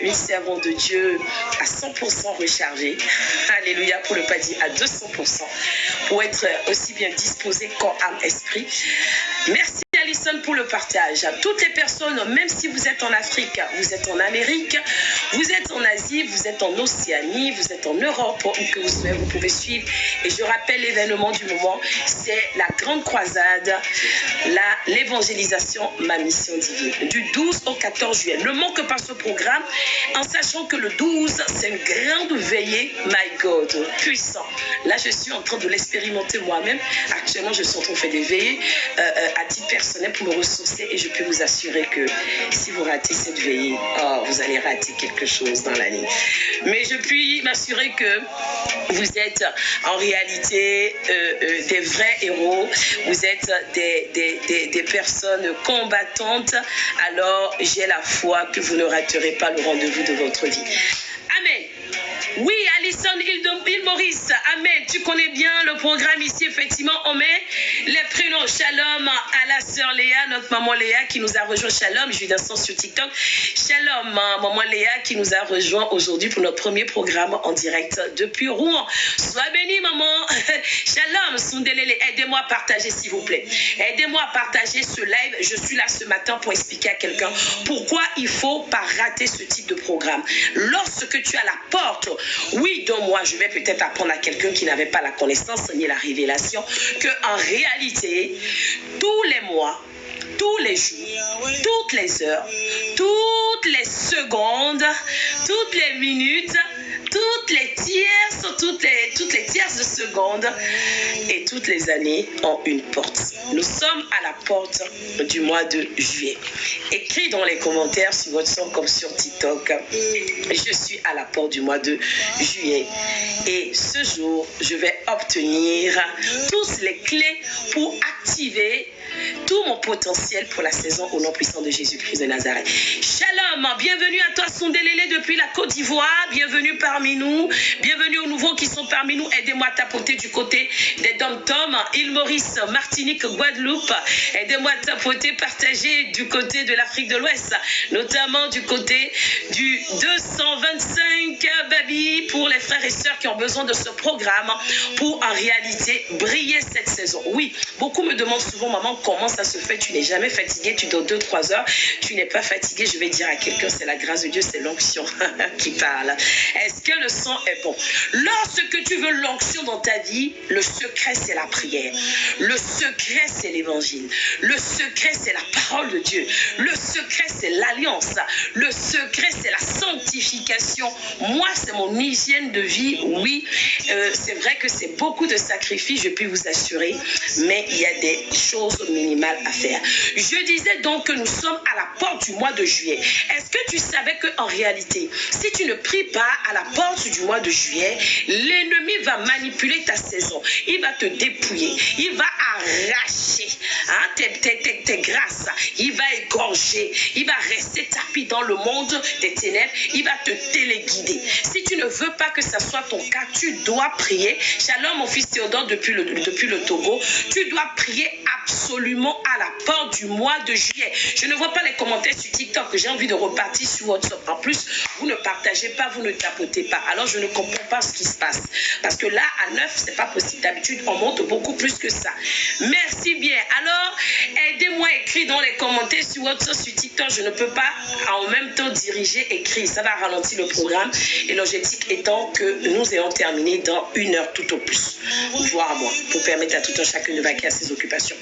une servante de Dieu à 100% rechargée. Alléluia, pour ne pas dire à 200%, pour être aussi bien disposée corps, âme, esprit. Merci Alison pour le partage. Toutes les personnes, même si vous êtes en Afrique, vous êtes en Amérique, vous êtes en Asie, vous êtes en Océanie, vous êtes en Europe, où que vous soyez, vous pouvez suivre. Et je rappelle l'événement du moment, c'est la grande croisade, l'évangélisation, ma mission divine, du 12 au 14 juillet. Ne manque pas ce programme, en sachant que le 12, c'est une grande veillée, my God, puissant. Là, je suis en train de l'expérimenter moi-même. Actuellement, je suis en train de faire des veillées à titre personnel pour me ressourcer, et je peux vous assurer que si vous ratez cette veillée, vous allez rater quelque chose dans l'année. Mais je puis m'assurer que vous êtes en réalité des vrais héros, vous êtes des personnes combattantes. Alors j'ai la foi que vous ne raterez pas le rendez-vous de votre vie. Amen. Oui, Alison, île Maurice, amen. Tu connais bien le programme ici, effectivement. On met les prénoms. Shalom à la sœur Léa, notre maman Léa qui nous a rejoint. Shalom, je suis d'un sens sur TikTok. Shalom, maman Léa qui nous a rejoint aujourd'hui pour notre premier programme en direct depuis Rouen. Sois bénie, maman. Shalom, Sundelele. Aidez-moi à partager, s'il vous plaît. Aidez-moi à partager ce live. Je suis là ce matin pour expliquer à quelqu'un pourquoi il ne faut pas rater ce type de programme. Lorsque tu as la porte, oui, donc moi, je vais peut-être apprendre à quelqu'un qui n'avait pas la connaissance ni la révélation qu'en réalité, tous les mois, tous les jours, toutes les heures, toutes les secondes, toutes les minutes, toutes les tierces de seconde et toutes les années ont une porte. Nous sommes à la porte du mois de juillet. Écris dans les commentaires sur votre son comme sur TikTok. Je suis à la porte du mois de juillet. Et ce jour, je vais obtenir toutes les clés pour activer tout mon potentiel pour la saison au nom puissant de Jésus-Christ de Nazareth. Shalom, bienvenue à toi Sundelele depuis la Côte d'Ivoire, bienvenue parmi nous, bienvenue aux nouveaux qui sont parmi nous. Aidez-moi à tapoter du côté des Dom-Tom, île Maurice, Martinique, Guadeloupe. Aidez-moi à tapoter, partager du côté de l'Afrique de l'Ouest, notamment du côté du 225 baby pour les frères et sœurs qui ont besoin de ce programme pour en réalité briller cette saison. Oui, beaucoup me demandent souvent, maman, comment ça se fait? Tu n'es jamais fatigué, tu dors 2-3 heures, tu n'es pas fatigué. Je vais dire à quelqu'un, c'est la grâce de Dieu, c'est l'onction qui parle. Est-ce que le son est bon? Lorsque tu veux l'onction dans ta vie, le secret c'est la prière. Le secret c'est l'évangile. Le secret c'est la parole de Dieu. Le secret c'est l'alliance. Le secret c'est la sanctification. Moi, c'est mon hygiène de vie. Oui, c'est vrai que c'est beaucoup de sacrifices, je peux vous assurer, mais il y a des choses minimales à faire. Je disais donc que nous sommes à la porte du mois de juillet. Est-ce que tu savais qu'en réalité, si tu ne pries pas à la porte du mois de juillet, l'ennemi va manipuler ta saison. Il va te dépouiller. Il va arracher tes grâces. Il va égorger. Il va rester tapis dans le monde des ténèbres. Il va te téléguider. Si tu ne veux pas que ça soit ton cas, tu dois prier. Shalom, mon fils Théodore, depuis le Togo. Tu dois prier absolument à la porte du mois de juillet. Je ne vois pas les commentaires sur TikTok. J'ai envie de repartir sur WhatsApp. En plus, vous ne partagez pas, vous ne tapotez pas. Alors, je ne comprends pas ce qui se passe. Parce que là, à 9, c'est pas possible. D'habitude, on monte beaucoup plus que ça. Merci bien. Alors, aidez-moi à écrire dans les commentaires sur WhatsApp, sur TikTok. Je ne peux pas en même temps diriger, écrire. Ça va ralentir le programme. Et l'objectif étant que nous ayons terminé dans 1 heure tout au plus, voire moins, pour permettre à tout un chacun de vaquer à ses occupations.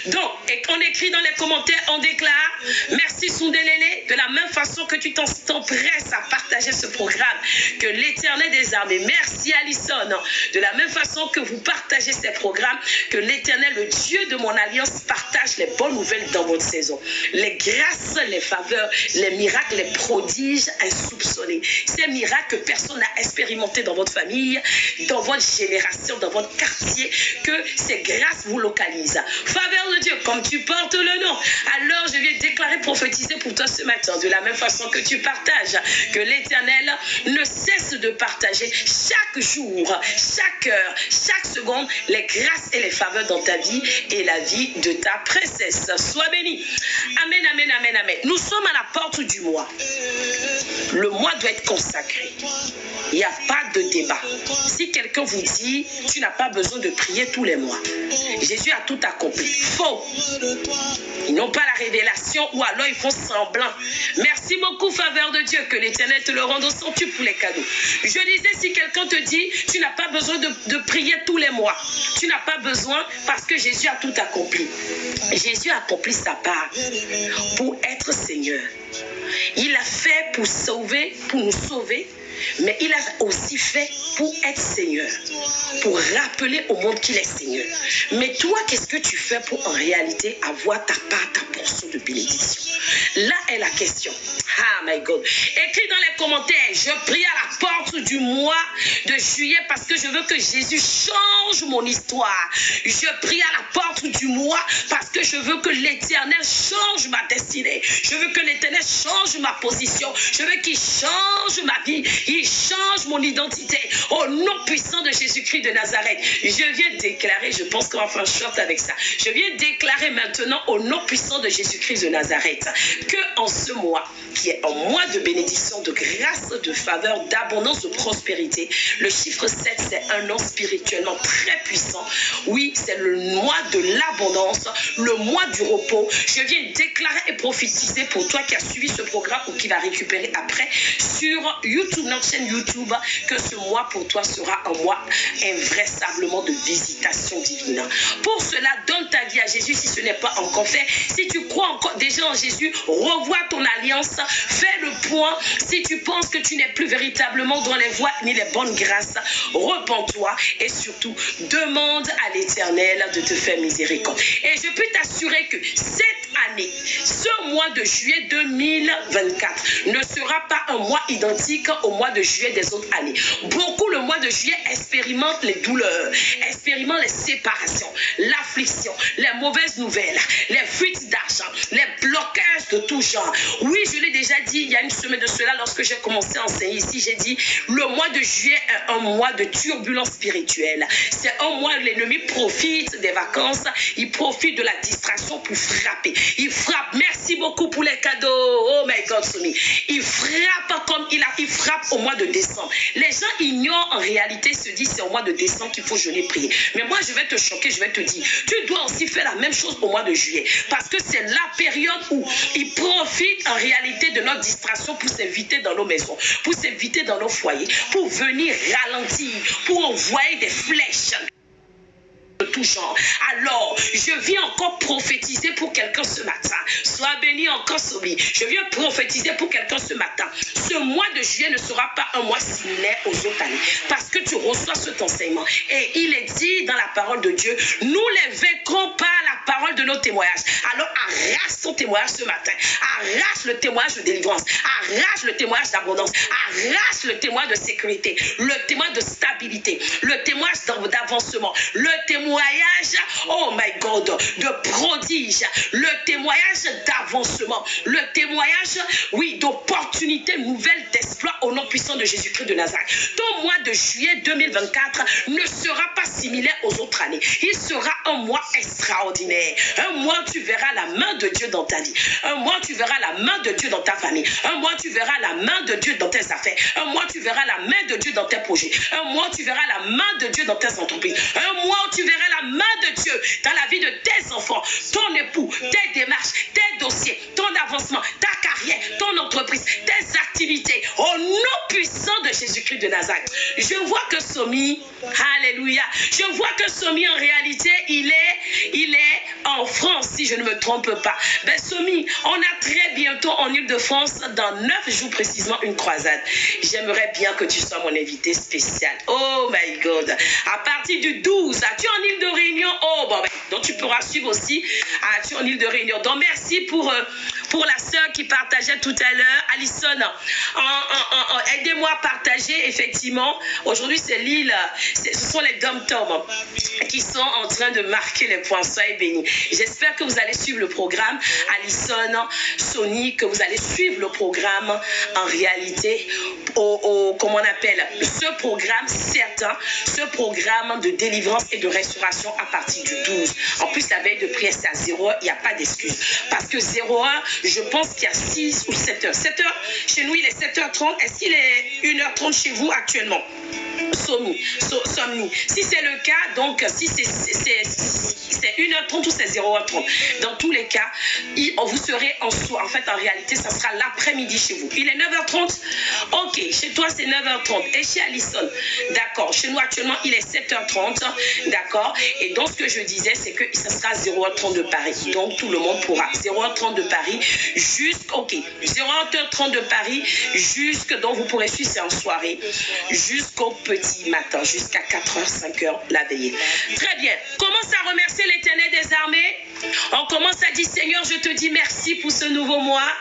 Donc, et on écrit dans les commentaires, on déclare, merci Sundelele, de la même façon que tu t'empresses à partager ce programme, que l'Éternel des armées, merci Alison, de la même façon que vous partagez ces programmes, que l'Éternel, le Dieu de mon alliance, partage les bonnes nouvelles dans votre saison. Les grâces, les faveurs, les miracles, les prodiges insoupçonnés. Ces miracles que personne n'a expérimenté dans votre famille, dans votre génération, dans votre quartier, que ces grâces vous localisent. Faveur de Dieu, comme tu portes le nom. Alors je viens déclarer, prophétiser pour toi ce matin, de la même façon que tu partages, que l'Éternel ne cesse de partager chaque jour, chaque heure, chaque seconde, les grâces et les faveurs dans ta vie. vie et la vie de ta princesse. Sois béni. Amen, amen, amen, amen. Nous sommes à la porte du mois. Le mois doit être consacré. Il n'y a pas de débat. Si quelqu'un vous dit, tu n'as pas besoin de prier tous les mois. Jésus a tout accompli. Faux. Ils n'ont pas la révélation ou alors ils font semblant. Merci beaucoup, faveur de Dieu. Que l'Éternel te le rende au centuple pour les cadeaux. Je disais, si quelqu'un te dit, tu n'as pas besoin de prier tous les mois. Tu n'as pas besoin parce que Jésus a tout accompli. Jésus a accompli sa part pour être Seigneur. Il a fait pour sauver, pour nous sauver. Mais il a aussi fait pour être Seigneur, pour rappeler au monde qu'il est Seigneur. Mais toi, qu'est-ce que tu fais pour en réalité avoir ta part, ta portion de bénédiction? Là est la question. Ah my God. Écris dans les commentaires, je prie à la porte du mois de juillet parce que je veux que Jésus change mon histoire. Je prie à la porte du mois parce que je veux que l'Éternel change ma destinée. Je veux que l'Éternel change ma position. Je veux qu'il change ma vie. Il change mon identité. Au nom puissant de Jésus-Christ de Nazareth. Je viens déclarer, je pense qu'on va faire un short avec ça. Je viens déclarer maintenant au nom puissant de Jésus-Christ de Nazareth que en ce mois, qui est un mois de bénédiction, de grâce, de faveur, d'abondance, de prospérité, le chiffre 7, c'est un nom spirituellement très puissant. Oui, c'est le mois de l'abondance, le mois du repos. Je viens déclarer et prophétiser pour toi qui as suivi ce programme ou qui va récupérer après sur YouTube, notre chaîne YouTube, que ce mois pour toi sera un mois invraisemblablement de visitation divine. Pour cela, donne ta vie à Jésus si ce n'est pas encore fait. Si tu crois encore déjà en Jésus, revois ton alliance, fais le point. Si tu penses que tu n'es plus véritablement dans les voies ni les bonnes grâces, repens-toi et surtout demande à l'Éternel de te faire miséricorde. Et je peux t'assurer que cette année, ce mois de juillet 2024 ne sera pas un mois identique au mois de juillet des autres années. Beaucoup le mois de juillet expérimentent les douleurs, expérimentent les séparations, l'affliction, les mauvaises nouvelles, les fuites d'argent, les blocages de tout genre. Oui, je l'ai déjà dit il y a une semaine de cela lorsque j'ai commencé à enseigner ici, j'ai dit le mois de juillet est un mois de turbulence spirituelle. C'est un mois où l'ennemi profite des vacances, il profite de la distraction pour frapper. Il frappe. Merci beaucoup pour les cadeaux. Oh my God, Somi. Il frappe comme il frappe au mois de décembre. Les gens ignorent en réalité, se disent c'est au mois de décembre qu'il faut jeûner, prier. Mais moi, je vais te choquer, je vais te dire, tu dois aussi faire la même chose au mois de juillet. Parce que c'est la période où ils profitent en réalité de notre distraction pour s'inviter dans nos maisons, pour s'inviter dans nos foyers, pour venir ralentir, pour envoyer des flèches de tout genre. Alors, je viens encore prophétiser pour quelqu'un ce matin. Sois béni encore, Somi. Je viens prophétiser pour quelqu'un ce matin. Ce mois de juillet ne sera pas un mois similaire aux autres années. Parce que tu reçois cet enseignement. Et il est dit dans la parole de Dieu, nous les vaincrons par la parole de nos témoignages. Alors, arrache ton témoignage ce matin. Arrache le témoignage de délivrance. Arrache le témoignage d'abondance. Arrache le témoignage de sécurité. Le témoignage de stabilité. Le témoignage d'avancement. Le témoignage, oh my God, de prodige, le témoignage d'avancement, le témoignage, oui, d'opportunités nouvelles d'exploit au nom puissant de Jésus-Christ de Nazareth. Ton mois de juillet 2024 ne sera pas similaire aux autres années. Il sera un mois extraordinaire. Un mois où tu verras la main de Dieu dans ta vie. Un mois où tu verras la main de Dieu dans ta famille. Un mois où tu verras la main de Dieu dans tes affaires. Un mois où tu verras la main de Dieu dans tes projets. Un mois où tu verras la main de Dieu dans tes entreprises. Un mois où tu verras la main de Dieu dans la vie de tes enfants, ton époux, tes démarches, tes dossiers, ton avancement, ta carrière, ton entreprise, tes activités. Au nom puissant de Jésus-Christ de Nazareth. Je vois que Somi, alléluia, je vois que Somi en réalité, il est en France, si je ne me trompe pas. Ben Somi, on a très bientôt en Île-de-France, dans 9 jours précisément, une croisade. J'aimerais bien que tu sois mon invité spécial. Oh my God. À partir du 12, as-tu en Île de Réunion? Oh, bon, ben, donc tu pourras suivre aussi. As-tu en Île de Réunion? Donc merci pour Pour la sœur qui partageait tout à l'heure, Alison, aidez-moi à partager, effectivement. Aujourd'hui, c'est Lille, ce sont les dom-toms qui sont en train de marquer les points. Soyez bénis. J'espère que vous allez suivre le programme. Alison, Sony, que vous allez suivre le programme en réalité, comment on appelle ce programme certain, ce programme de délivrance et de restauration à partir du 12. En plus, la veille de prière, c'est à 0 heure, il n'y a pas d'excuse. Parce que 0 heure, je pense qu'il y a 6 ou 7 heures. 7 heures, chez nous, il est 7h30. Est-ce qu'il est 1h30 chez vous actuellement? Somni. Si c'est le cas, donc si c'est 1h30 ou c'est 0h30, dans tous les cas, vous serez en fait, en réalité, ça sera l'après-midi chez vous. Il est 9h30. Ok, chez toi c'est 9h30. Et chez Alison, d'accord. Chez nous actuellement, il est 7h30. D'accord. Et donc, ce que je disais, c'est que ça sera 0h30 de Paris. Donc, tout le monde pourra. 0h30 de Paris, ok. 0h30 de Paris, donc vous pourrez suivre, c'est en soirée, jusqu'au petit matin, jusqu'à 4h, 5h la veillée. Très bien. Commence à remercier l'Éternel des armées. On commence à dire, Seigneur, je te dis merci pour ce nouveau mois.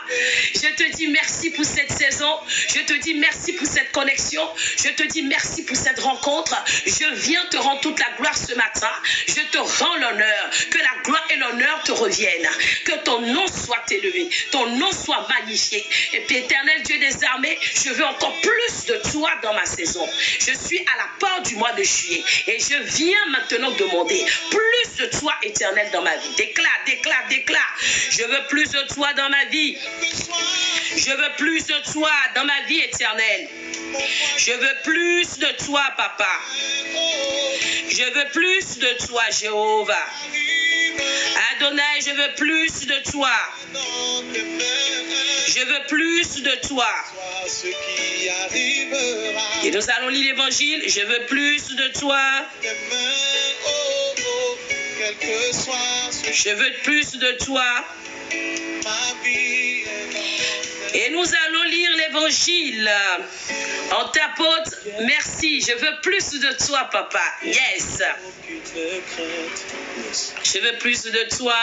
Je te dis merci pour cette saison. Je te dis merci pour cette connexion. Je te dis merci pour cette rencontre. Je viens te rendre toute la gloire ce matin. Je te rends l'honneur. Que la gloire et l'honneur te reviennent. Que ton nom soit élevé. Ton nom soit magnifié. Et puis, Éternel Dieu des armées, je veux encore plus de toi dans ma saison. Je suis à la porte du mois de juillet. Et je viens maintenant demander plus de toi, Éternel, dans ma vie. Déclare. Je veux plus de toi dans ma vie. Je veux plus de toi dans ma vie, Éternel. Je veux plus de toi, Papa. Je veux plus de toi, Jéhovah. Adonai, je veux plus de toi. Je veux plus de toi. Et nous allons lire l'évangile. Je veux plus de toi. Je veux plus de toi. Et nous allons lire l'évangile. On tapote. Merci. Je veux plus de toi, Papa. Yes. Je veux plus de toi.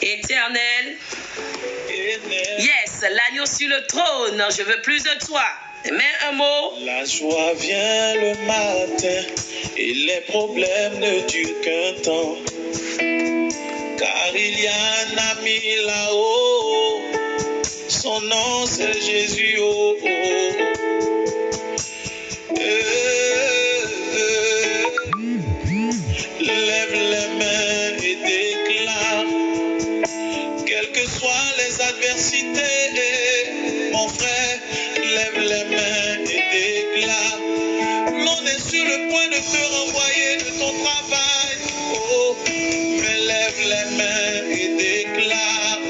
Éternel. Yes. L'agneau sur le trône. Je veux plus de toi. Mais un mot. La joie vient le matin et les problèmes ne durent qu'un temps. Car il y a un ami là-haut, son nom c'est Jésus. Oh, oh. Lève les mains et déclare, quelles que soient les adversités, mon frère, lève les mains et déclare. L'on est sur le point de te renvoyer de ton travail, oh, mais lève les mains et déclare.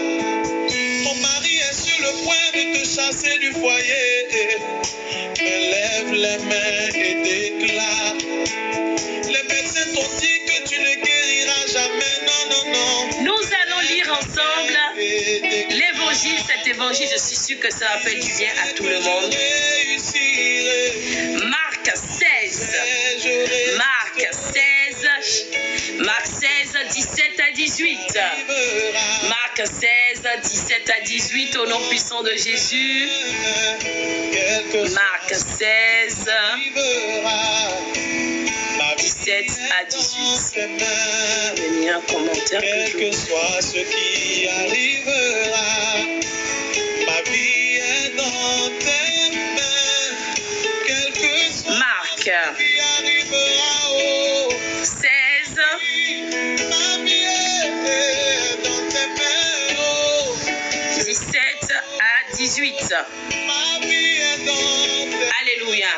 Ton mari est sur le point de te chasser du foyer, mais lève les mains et déclare. Les médecins t'ont dit que tu ne guériras jamais, non. Nous allons lire ensemble l'évangile, cet évangile, je suis sûr que ça va faire du bien à tout le monde. Marc 16, 17 à 18. Marc 16, 17 à 18, au nom puissant de Jésus. Marc 16, 17 à 18. Il y a un commentaire que soit ce qui arrivera, ma vie est dans tes mains. Quel que soit Marc ce qui arrivera, oh, 16, ma vie est dans tes mains, oh, 17 à 18. ma vie est dans tes mains. Alléluia.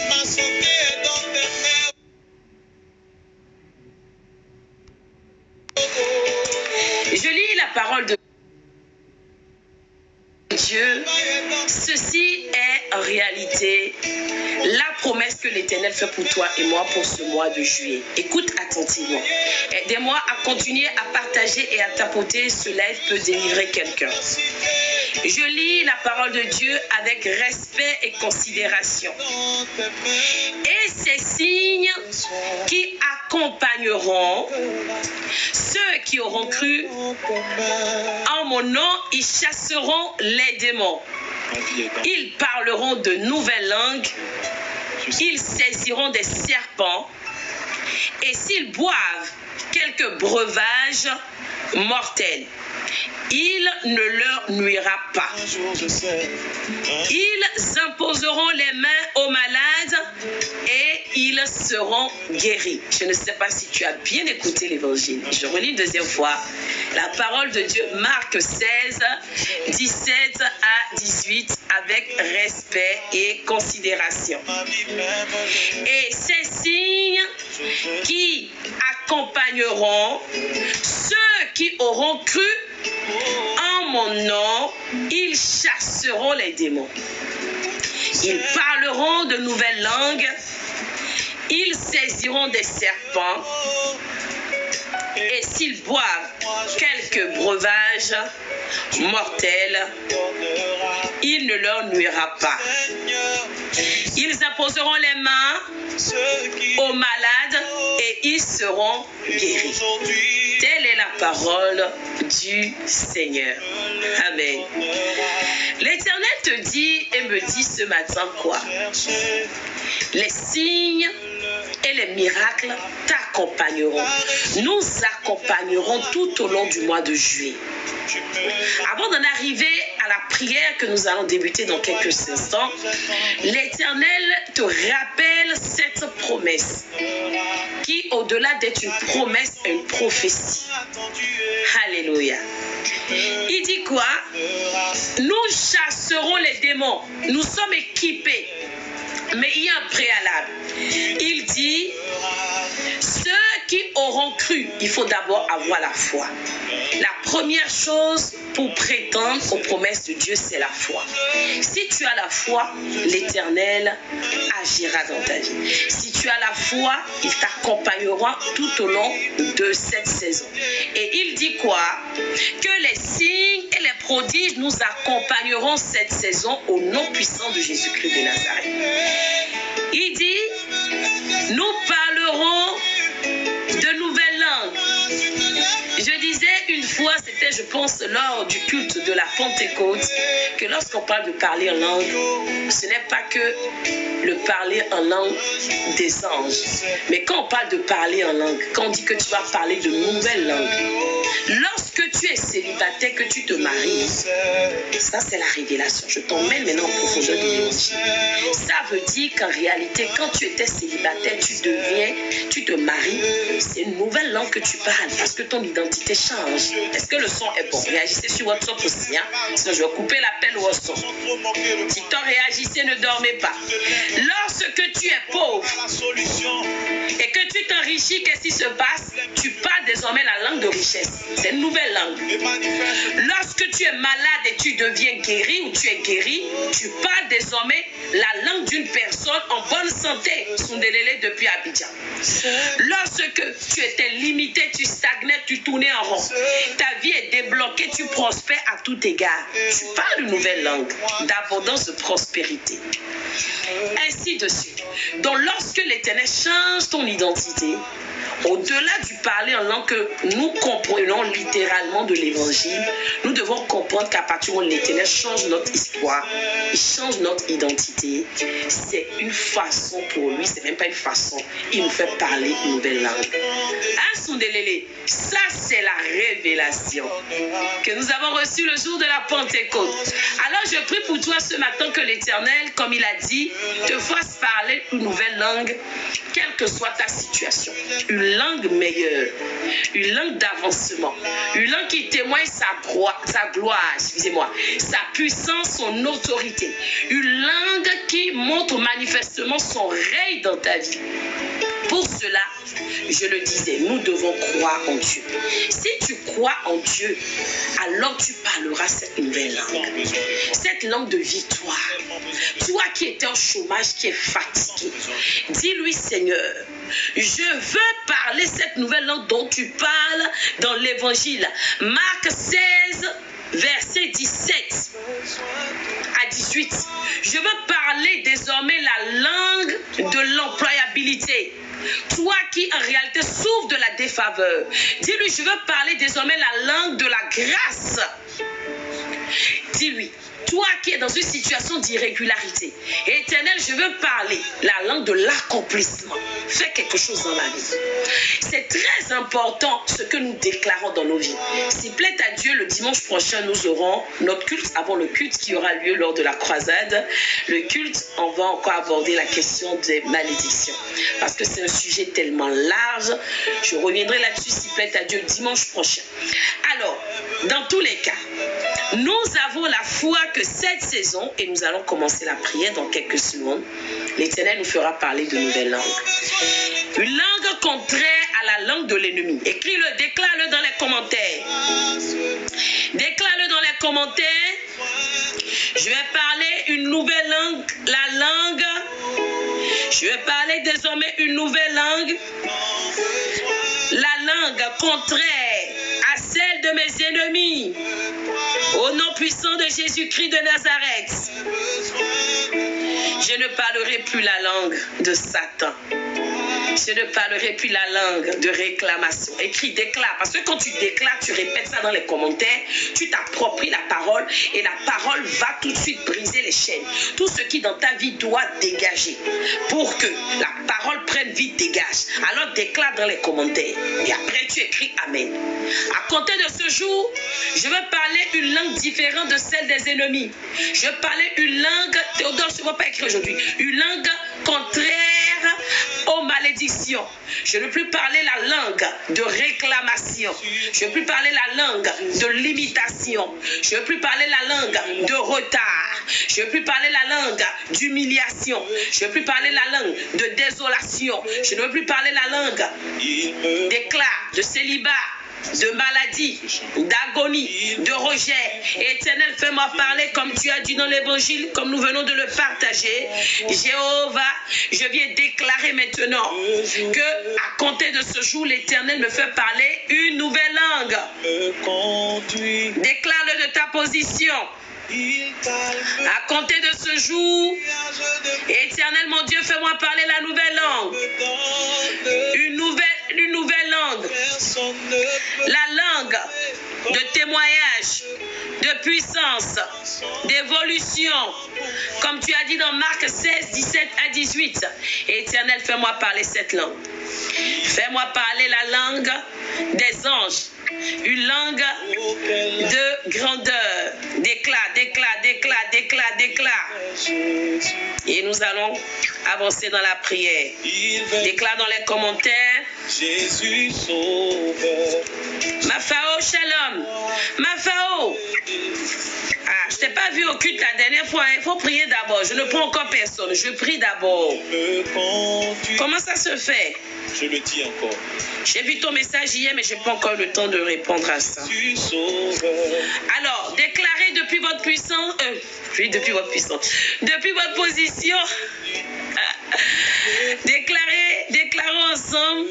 Ma santé est dans tes mains. Je lis la parole de Dieu. Ceci est en réalité la promesse que l'Éternel fait pour toi et moi pour ce mois de juillet. Écoute attentivement. Aidez-moi à continuer à partager et à tapoter. Ce live peut délivrer quelqu'un. Je lis la parole de Dieu avec respect et considération. Et ces signes qui accompagneront ceux qui auront cru en mon nom, ils chasseront les démons. Ils parleront de nouvelles langues, ils saisiront des serpents, et s'ils boivent quelques breuvages mortels, il ne leur nuira pas. Ils imposeront les mains aux malades et ils seront guéris. Je ne sais pas si tu as bien écouté l'évangile. Je relis une deuxième fois. La parole de Dieu, Marc 16, 17 à 18, avec respect et considération. Et ces signes qui accompagneront ceux qui auront cru en mon nom, ils chasseront les démons. Ils parleront de nouvelles langues. Ils saisiront des serpents. Et s'ils boivent quelques breuvages mortels, il ne leur nuira pas. Ils imposeront les mains aux malades et ils seront guéris. Telle est la parole du Seigneur. Amen. L'Éternel te dit et me dit ce matin quoi? Les signes et les miracles t'accompagneront. Nous accompagnerons tout au long du mois de juillet. Avant d'en arriver à la prière que nous allons débuter dans quelques instants, l'Éternel te rappelle cette promesse qui, au-delà d'être une promesse, est une prophétie. Alléluia. Il dit quoi? Nous chasserons les démons. Nous sommes équipés. Mais il y a un préalable. Il dit, ceux qui auront cru, il faut d'abord avoir la foi. La première chose pour prétendre aux promesses de Dieu, c'est la foi. Si tu as la foi, l'Éternel agira dans ta vie. Si tu as la foi, il t'accompagnera tout au long de cette saison. Et il dit quoi? Que les signes et les prodiges nous accompagneront cette saison au nom puissant de Jésus-Christ de Nazareth. Il dit, nous parlerons de nouvelles langues. Je disais une fois, c'était je pense lors du culte de la Pentecôte, que lorsqu'on parle de parler en langue, ce n'est pas que le parler en langue des anges. Mais quand on parle de parler en langue, quand on dit que tu vas parler de nouvelles langues, lorsque tu es célibataire, que tu te maries, ça c'est la révélation. Je t'emmène maintenant en profondeur de l'évangile. Ça veut dire qu'en réalité, quand tu étais célibataire, tu te maries, c'est une nouvelle langue que tu parles parce que ton identité change. Est-ce que le son est bon? Réagissez sur WhatsApp aussi, hein? Sinon je vais couper l'appel au son. Si tu réagissez, ne dormez pas. Lorsque tu es pauvre et que tu t'enrichis, qu'est-ce qui se passe? Tu parles désormais la langue de richesse. C'est une nouvelle langue. Lorsque tu es malade et tu deviens guéri ou tu es guéri, tu parles désormais la langue d'une personne en bonne santé. Sundelele depuis Abidjan. Lorsque tu étais limité, tu stagnais, tu tournais en rond. Ta vie est débloquée, tu prospères à tout égard. Tu parles une nouvelle langue d'abondance, de prospérité. Ainsi de suite. Donc lorsque l'Éternel change ton identité, au-delà du parler en langue que nous comprenons littéralement de l'évangile, nous devons comprendre qu'à partir du moment où l'Éternel change notre histoire, il change notre identité, c'est une façon pour lui, c'est même pas une façon, il nous fait parler une nouvelle langue. Ça c'est la révélation que nous avons reçue le jour de la Pentecôte. Alors je prie pour toi ce matin que l'Éternel, comme il a dit, te fasse parler une nouvelle langue, quelle que soit ta situation. Une langue meilleure, une langue d'avancement, une langue qui témoigne sa gloire, sa puissance, son autorité, une langue qui montre manifestement son règne dans ta vie. Pour cela, je le disais, nous devons croire en Dieu. Si tu crois en Dieu, alors tu parleras cette nouvelle langue. Cette langue de victoire. Toi qui étais en chômage, qui est fatigué, dis-lui Seigneur, je veux parler cette nouvelle langue dont tu parles dans l'évangile. Marc 16, verset 17 à 18. Je veux parler désormais la langue de l'employabilité. Toi qui en réalité souffres de la défaveur, dis-lui, je veux parler désormais la langue de la grâce. Dis-lui, toi qui es dans une situation d'irrégularité, Éternel, je veux parler la langue de l'accomplissement. Fais quelque chose dans ma vie. C'est très important ce que nous déclarons dans nos vies. S'il plaît à Dieu, le dimanche prochain, nous aurons notre culte avant le culte qui aura lieu lors de la croisade. Le culte, on va encore aborder la question des malédictions. Parce que c'est un sujet tellement large. Je reviendrai là-dessus, s'il plaît à Dieu, dimanche prochain. Alors, dans tous les cas, nous avons la foi que cette saison, et nous allons commencer la prière dans quelques secondes, l'Éternel nous fera parler de nouvelles langues. Une langue contraire à la langue de l'ennemi. Écris-le, déclare-le dans les commentaires. Déclare-le dans les commentaires. Je vais parler une nouvelle langue, la langue. Je vais parler désormais une nouvelle langue. La langue contraire à celle de mes ennemis. Au nom puissant de Jésus-Christ de Nazareth, je ne parlerai plus la langue de Satan. Je ne parlerai plus la langue de réclamation. Écris, déclare. Parce que quand tu déclares, tu répètes ça dans les commentaires, tu t'appropries la parole et la parole va tout de suite briser les chaînes. Tout ce qui dans ta vie doit dégager. Pour que la parole prenne vie, dégage. Alors déclare dans les commentaires. Et après tu écris Amen. À compter de ce jour, je veux parler une langue différente de celle des ennemis. Je veux parler une langue, Théodore, je ne vais pas écrire aujourd'hui, une langue contraire aux malédictions. Je ne veux plus parler la langue de réclamation. Je ne veux plus parler la langue de limitation. Je ne veux plus parler la langue de retard. Je ne veux plus parler la langue d'humiliation. Je ne veux plus parler la langue de désolation. Je ne veux plus parler la langue d'éclat, de célibat, de maladie, d'agonie, de rejet. Et Éternel, fais-moi parler comme tu as dit dans l'évangile, comme nous venons de le partager. Jéhovah, je viens déclarer maintenant que à compter de ce jour, l'Éternel me fait parler une nouvelle langue. Déclare-le de ta position. À compter de ce jour, Éternel mon Dieu, fais-moi parler la nouvelle langue. Une nouvelle langue. La langue de témoignage, de puissance, d'évolution. Comme tu as dit dans Marc 16, 17 à 18. Éternel, fais-moi parler cette langue. Fais-moi parler la langue des anges. Une langue de grandeur. D'éclat, d'éclat, d'éclat, d'éclat, d'éclat. Et nous allons avancer dans la prière. Déclare dans les commentaires. Jésus sauveur. Mafao, shalom. Mafao. Ah, je t'ai pas vu au culte la dernière fois. Il faut prier d'abord. Je ne prends encore personne. Je prie d'abord. Comment ça se fait? Je le dis encore. J'ai vu ton message hier, mais je n'ai pas encore le temps de répondre à ça. Alors, déclarez depuis votre puissance, depuis votre position, déclarons ensemble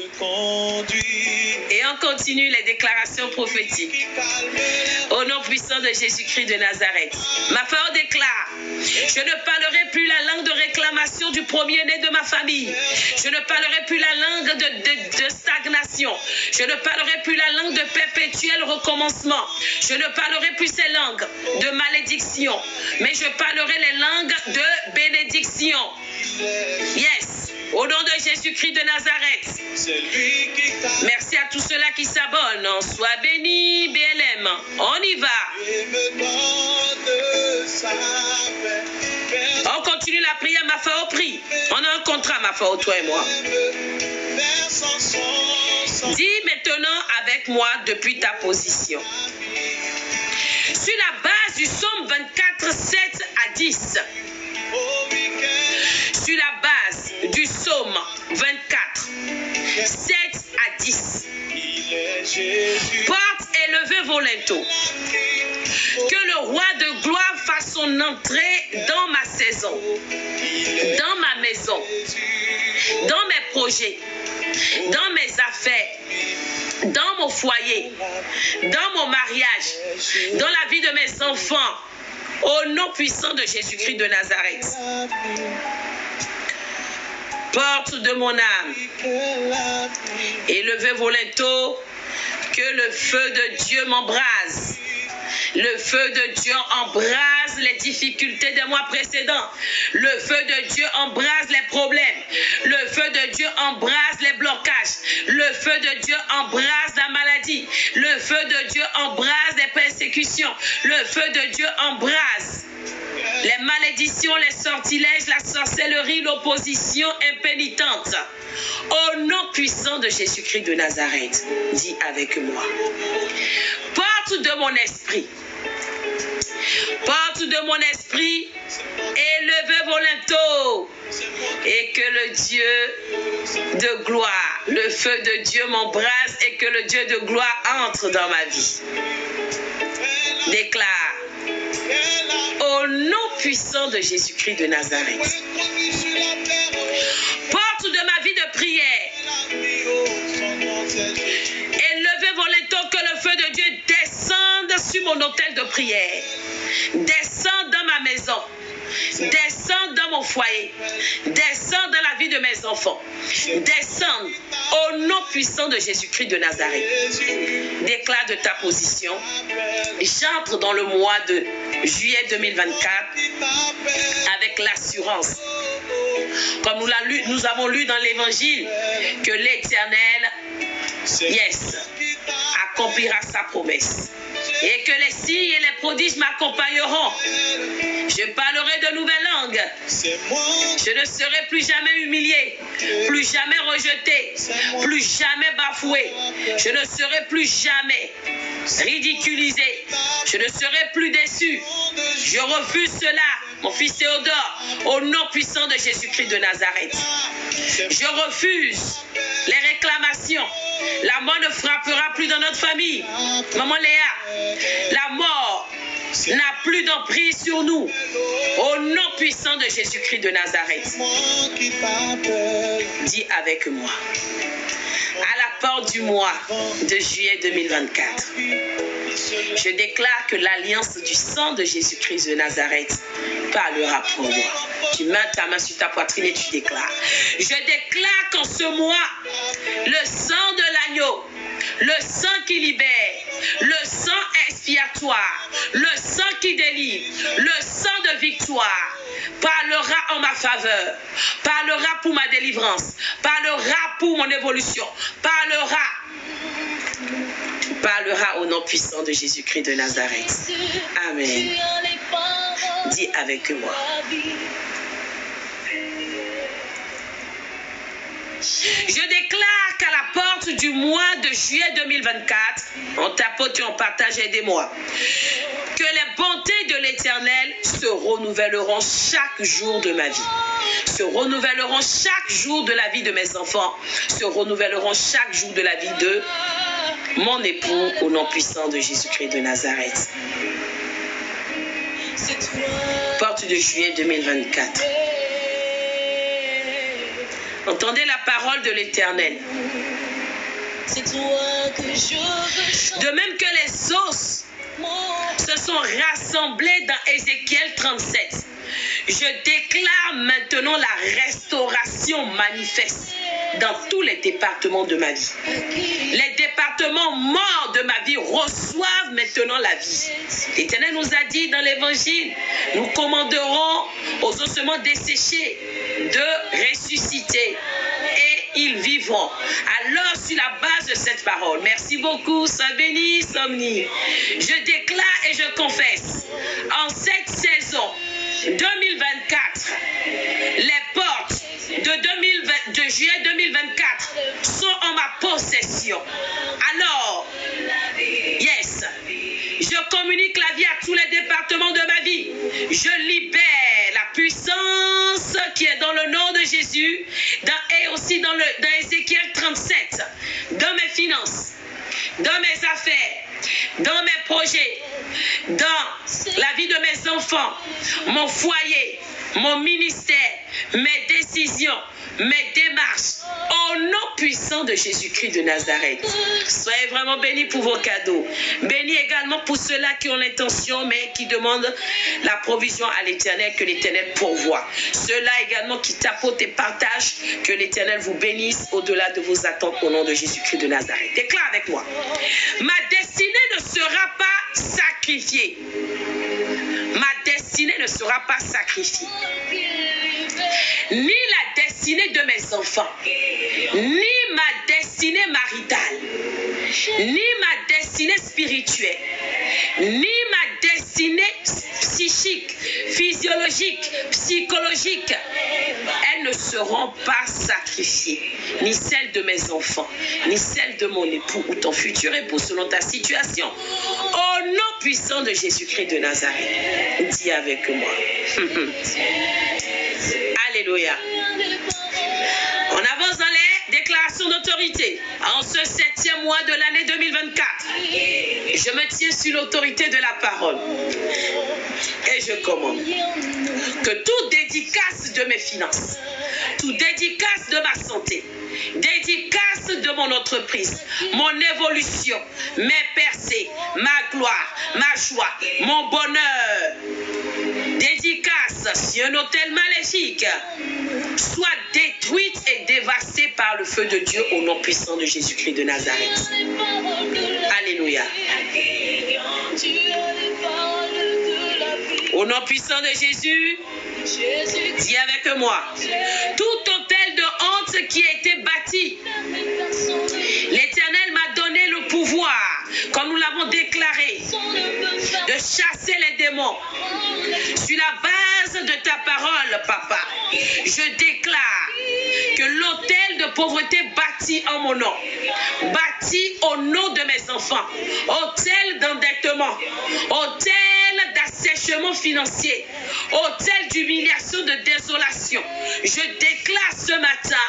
et on continue les déclarations prophétiques. Au nom puissant de Jésus-Christ de Nazareth. Ma parole déclare, je ne parlerai plus la langue de réclamation du premier-né de ma famille. Je ne parlerai plus la langue de stagnation. Je ne parlerai plus la langue de perpétuel recommencement. Je ne parlerai plus ces langues de malédiction. Mais je parlerai les langues de bénédiction. Yes. Au nom de Jésus-Christ de Nazareth. Merci à tous ceux-là qui s'abonnent. Sois béni, BLM. On y va. On continue la prière, ma foi au prix. On a un contrat, ma foi, toi et moi. Dis maintenant avec moi depuis ta position. Sur la base du psaume 24, 7 à 10. Sur la base du psaume 24, 7 à 10. Porte élevez vos linteaux. Que le roi de gloire fasse son entrée dans ma saison, dans ma maison, dans mes projets, dans mes affaires, dans mon foyer, dans mon mariage, dans la vie de mes enfants, au nom puissant de Jésus-Christ de Nazareth. portes de mon âme. Élevez vos linteaux, que le feu de Dieu m'embrase. Le feu de Dieu embrase les difficultés des mois précédents. Le feu de Dieu embrase les problèmes. Le feu de Dieu embrase les blocages. Le feu de Dieu embrase la maladie. Le feu de Dieu embrase les persécutions. Le feu de Dieu embrase les malédictions, les sortilèges, la sorcellerie, l'opposition impénitente. Au nom puissant de Jésus-Christ de Nazareth, dis avec moi. Porte de mon esprit. Porte de mon esprit, élevez vos linteaux. Et que le Dieu de gloire, le feu de Dieu m'embrase et que le Dieu de gloire entre dans ma vie. Déclare. Au nom puissant de Jésus-Christ de Nazareth. Porte de ma vie de prière. Élevez vos linteaux, que le feu de Dieu descende sur mon autel de prière. Descende dans ma maison. Descende dans mon foyer. Descende dans la vie de mes enfants. Descende au nom puissant de Jésus-Christ de Nazareth. Déclare de ta position. J'entre dans le mois de juillet 2024 avec l'assurance. Comme nous avons lu dans l'évangile, que l'Éternel, accomplira sa promesse. Et que les signes et les prodiges m'accompagneront. Je parlerai de nouvelles langues. Je ne serai plus jamais humilié, plus jamais rejeté, plus jamais bafoué. Je ne serai plus jamais ridiculisé. Je ne serai plus déçu. Je refuse cela, mon fils Théodore, au nom puissant de Jésus-Christ de Nazareth. Je refuse les réclamations. La mort ne frappera plus dans notre famille. Maman Léa, la mort n'a plus d'emprise sur nous. Au nom puissant de Jésus-Christ de Nazareth. Dis avec moi. À la porte du mois de juillet 2024, je déclare que l'alliance du sang de Jésus-Christ de Nazareth parlera pour moi. Tu mets ta main sur ta poitrine et tu déclares. Je déclare qu'en ce mois, le sang de l'agneau, le sang qui libère, le sang expiatoire, le sang qui délivre, le sang de victoire, parlera en ma faveur, parlera pour ma délivrance, parlera pour mon évolution, parlera au nom puissant de Jésus-Christ de Nazareth. Amen. Dis avec moi. Je déclare qu'à la porte du mois de juillet 2024, on tapote et on partage, aidez-moi, que les bontés de l'Éternel se renouvelleront chaque jour de ma vie, se renouvelleront chaque jour de la vie de mes enfants, se renouvelleront chaque jour de la vie de mon époux, au nom puissant de Jésus-Christ de Nazareth. Porte de juillet 2024. Entendez la parole de l'Éternel. De même que les os se sont rassemblés dans Ézéchiel 37, je déclare maintenant la restauration manifeste dans tous les départements de ma vie. Les départements morts de ma vie reçoivent maintenant la vie. L'Éternel nous a dit dans l'Évangile, nous commanderons aux ossements desséchés de ressusciter et ils vivront. Alors, sur la base de cette parole, merci beaucoup, Saint Béni, Somni, je déclare et je confesse, en cette saison 2024, les portes de juillet 2024 sont en ma possession. Alors, je communique la vie à tous les départements de ma vie. Je libère la puissance qui est dans le nom de Jésus et aussi dans Ézéchiel 37, dans mes finances, dans mes affaires, dans mes projets, dans la vie de mes enfants, mon foyer, mon ministère, mes décisions, mes démarches, au nom puissant de Jésus-Christ de Nazareth. Soyez vraiment bénis pour vos cadeaux. Bénis également pour ceux-là qui ont l'intention, mais qui demandent la provision à l'Éternel, que l'Éternel pourvoie. Ceux-là également qui tapotent et partagent, que l'Éternel vous bénisse au-delà de vos attentes au nom de Jésus-Christ de Nazareth. Déclare avec moi. Ma destinée ne sera pas sacrifiée. Ma destinée ne sera pas sacrifiée. Ni la destinée de mes enfants, ni ma destinée maritale, ni ma destinée spirituelle, ni ma destinée psychique, physiologique, psychologique, elles ne seront pas sacrifiées, ni celles de mes enfants, ni celles de mon époux ou ton futur époux selon ta situation. Au nom puissant de Jésus-Christ de Nazareth, dis avec moi. Alléluia. On avance dans les déclarations d'autorité. En ce 7e mois de l'année 2024, je me tiens sur l'autorité de la parole. Et je commande que toute dédicace de mes finances, toute dédicace de ma santé, dédicace de mon entreprise, mon évolution, mes percées, ma gloire, ma joie, mon bonheur, dédicace sur un autel maléfique, soit détruite et dévastée par le feu de Dieu au nom puissant de Jésus-Christ de Nazareth. Alléluia. Au nom puissant de Jésus, dis avec moi, tout hôtel de honte qui a été bâti, l'Éternel m'a donné le pouvoir, comme nous l'avons déclaré, de chasser les démons. Sur la base de ta parole, Papa, je déclare que l'autel de pauvreté bâti en mon nom, bâti au nom de mes enfants, autel d'endettement, autel d'assèchement financier, autel d'humiliation, de désolation, je déclare ce matin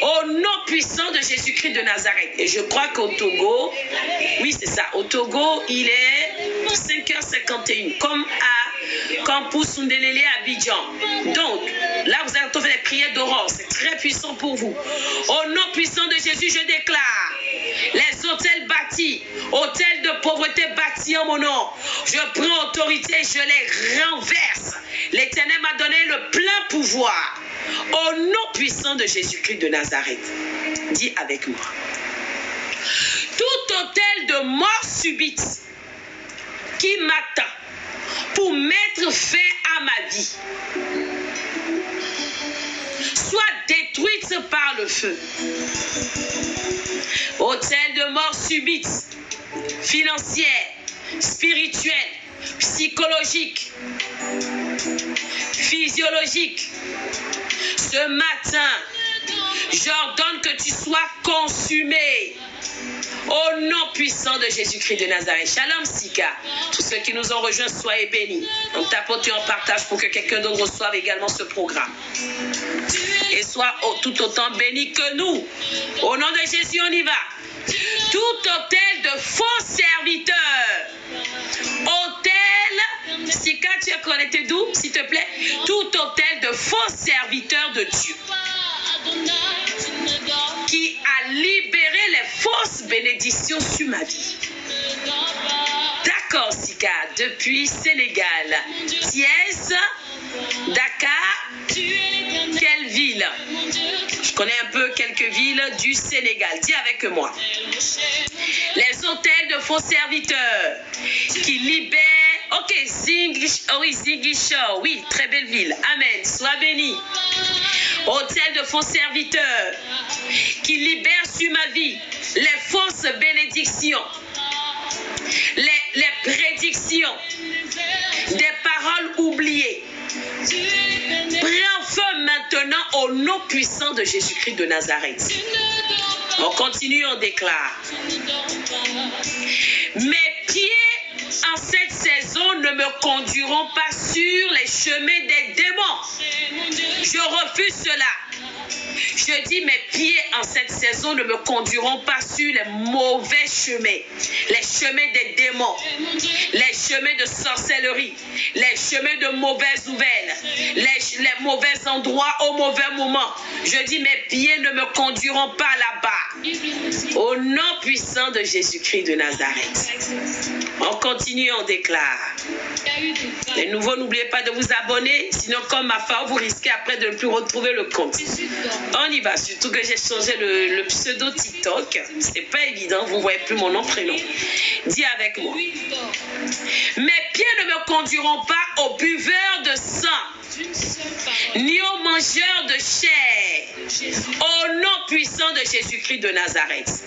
au nom puissant de Jésus-Christ de Nazareth. Et je crois qu'au Togo, oui c'est ça, au Togo il est 5h51 comme à Campus Ndelele à Abidjan. Donc là vous allez entendre les prières d'aurore, c'est très puissant pour vous. Au nom puissant de Jésus, je déclare les hôtels bâtis, hôtels de pauvreté bâtis en mon nom, je prends autorité, je les renverse. L'Éternel m'a donné le plein pouvoir au nom puissant de Jésus-Christ de Nazareth. Dis avec moi. Tout hôtel de mort subite qui m'attend pour mettre fin à ma vie, soit détruite par le feu. Hôtel de mort subite, financière, spirituelle, psychologique, physiologique. Ce matin, j'ordonne que tu sois consumé au nom puissant de Jésus-Christ de Nazareth. Shalom Sika. Tous ceux qui nous ont rejoints, soyez bénis. On tapote et on partage pour que quelqu'un d'autre reçoive également ce programme. Et soit tout autant béni que nous. Au nom de Jésus, on y va. Tout hôtel de faux serviteurs, hôtel, Sika, tu es connecté d'où, s'il te plaît? Tout hôtel de faux serviteurs de Dieu qui a libéré les fausses bénédictions sur ma vie. D'accord, Sika, depuis Sénégal, Thiès, Dakar, quelle ville? Je connais un peu quelques villes du Sénégal. Dis avec moi. Les hôtels de faux serviteurs qui libèrent. Ok, Ziguinchor, oui, très belle ville. Amen. Sois béni. Hôtel de faux serviteurs qui libèrent sur ma vie les fausses bénédictions, les prédictions, des paroles oubliées. Prends feu maintenant au nom puissant de Jésus-Christ de Nazareth. On continue, on déclare. Mes pieds en cette saison ne me conduiront pas sur les chemins des démons. Je refuse cela. Je dis, mes pieds en cette saison ne me conduiront pas sur les mauvais chemins, les chemins des démons, les chemins de sorcellerie, les chemins de mauvaises nouvelles, les mauvais endroits au mauvais moment. Je dis, mes pieds ne me conduiront pas là-bas. Au nom puissant de Jésus-Christ de Nazareth. On continue, on déclare. Les nouveaux, n'oubliez pas de vous abonner, sinon comme ma femme, vous risquez après de ne plus retrouver le compte. On y va, surtout que j'ai changé le pseudo TikTok. C'est pas évident, vous ne voyez plus mon nom, prénom. Dis avec moi. Mes pieds ne me conduiront pas aux buveurs de sang, ni aux mangeurs de chair, au nom puissant de Jésus-Christ de Nazareth.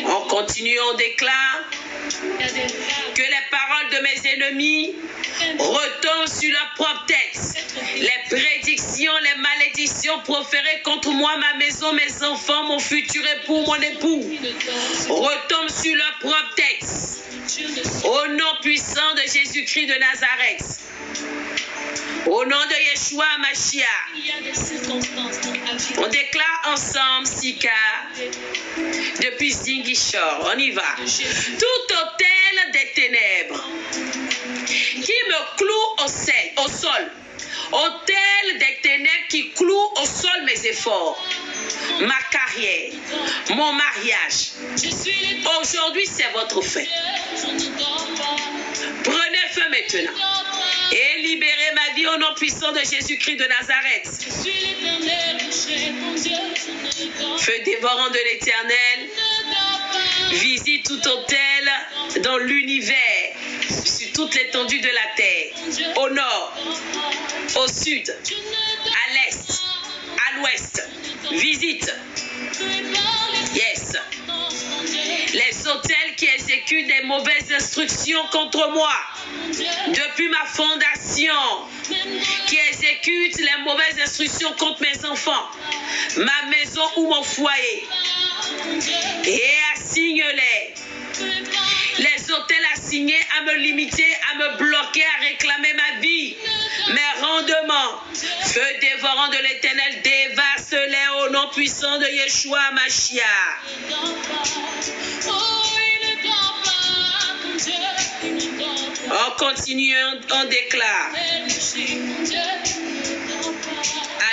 On continue, on déclare que les paroles de mes ennemis retombent sur leur propre tête. Les prédictions, les malédictions proférées contre moi, ma maison, mes enfants, mon futur époux, mon époux, retombent sur leur propre tête. Au nom puissant de Jésus-Christ de Nazareth. Au nom de Yeshua Mashiach, on déclare ensemble, Sika, depuis Zingishore, on y va. Tout autel des ténèbres qui me cloue au sol, autel des ténèbres qui cloue au sol mes efforts, ma carrière, mon mariage. Aujourd'hui, c'est votre fait. Prenez feu maintenant et libérez ma vie au nom puissant de Jésus-Christ de Nazareth. Feu dévorant de l'Éternel, visite tout autel dans l'univers, sur toute l'étendue de la terre, au nord, au sud, à l'est, à l'ouest. Visite. Yes. Les autels qui exécutent des mauvaises instructions contre moi depuis ma fondation, qui exécutent les mauvaises instructions contre mes enfants, ma maison ou mon foyer, et assigne-les. Les autels assignés à me limiter, à me bloquer, à réclamer ma vie, mes rendements. Feu dévorant de l'Éternel, dévasse-les au nom puissant de Yeshua Mashiach. On continue, on déclare.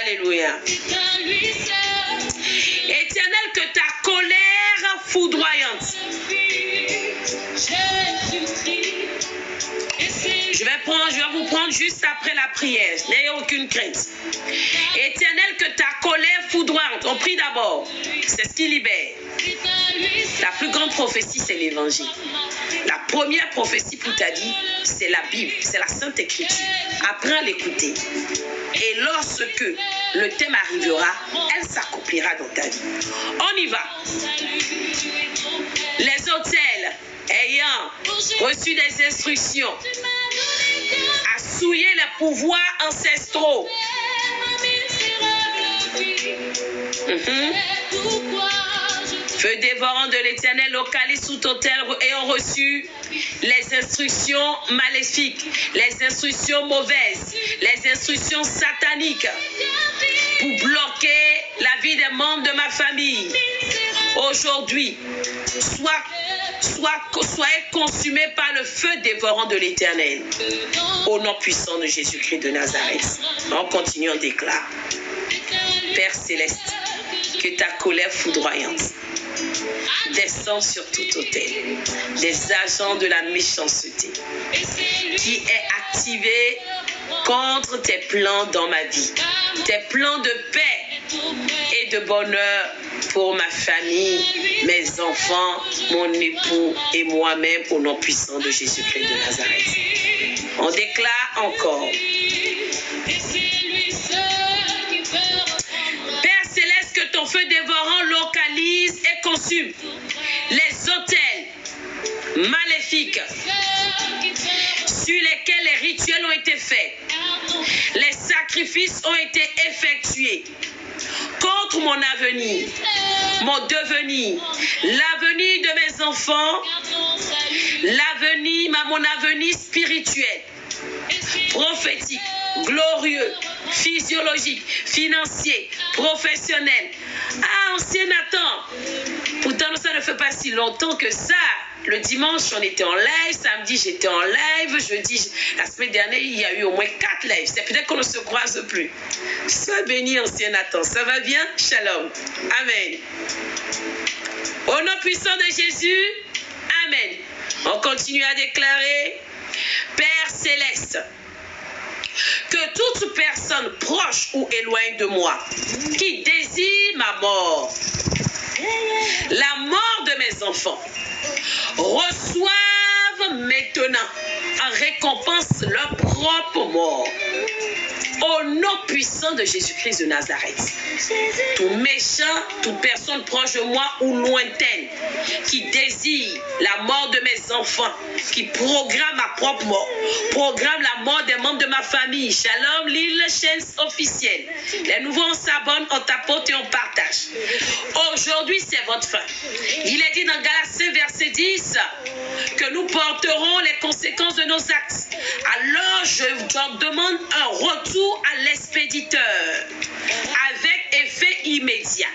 Alléluia. Éternel, que ta colère foudroyante. Je vais vous prendre juste après la prière. N'ayez aucune crainte. Éternel, que ta colère foudroyante. On prie d'abord. C'est ce qui libère. La plus grande prophétie, c'est l'évangile. La première prophétie pour ta vie, c'est la Bible, c'est la Sainte Écriture. Apprends à l'écouter. Et lorsque le thème arrivera, elle s'accomplira dans ta vie. On y va. Les autels ayant reçu des instructions à souiller les pouvoirs ancestraux. Feu dévorant de l'Éternel, localise tout autel ayant reçu les instructions maléfiques, les instructions mauvaises, les instructions sataniques pour bloquer la vie des membres de ma famille. Aujourd'hui, soyez consumés par le feu dévorant de l'Éternel. Au nom puissant de Jésus-Christ de Nazareth. On continue, on déclare. Père céleste, que ta colère foudroyante descend sur tout autel des agents de la méchanceté qui est activé contre tes plans dans ma vie, tes plans de paix et de bonheur pour ma famille, mes enfants, mon époux et moi-même au nom puissant de Jésus-Christ de Nazareth. On déclare encore. Père céleste, que ton feu dévorant localise et consume les autels maléfiques sur lesquels les rituels ont été faits, les sacrifices ont été effectués contre contre mon avenir, mon devenir, l'avenir de mes enfants, l'avenir, mon avenir spirituel, prophétique, glorieux, physiologique, financier, professionnel. Ah, ancien Nathan, pourtant ça ne fait pas si longtemps que ça. Le dimanche, on était en live. Samedi, j'étais en live. Jeudi, la semaine dernière, il y a eu au moins 4 lives. C'est peut-être qu'on ne se croise plus. Sois béni, ancien Nathan. Ça va bien? Shalom. Amen. Au nom puissant de Jésus, amen. On continue à déclarer, Père céleste, que toute personne proche ou éloigne de moi qui désire ma mort, la mort de mes enfants, reçoivent maintenant en récompense leur propre mort. Au nom puissant de Jésus-Christ de Nazareth, tout méchant, toute personne proche de moi ou lointaine qui désire la mort de mes enfants, qui programme ma propre mort, programme la mort des membres de ma famille. Shalom, l'île chaîne officielle. Les nouveaux, on s'abonne, on tapote et on partage. Aujourd'hui, c'est votre fin. Il est dit dans Galates verset 10 que nous porterons les conséquences de nos actes. Alors, je demande un retour à l'expéditeur avec effet immédiat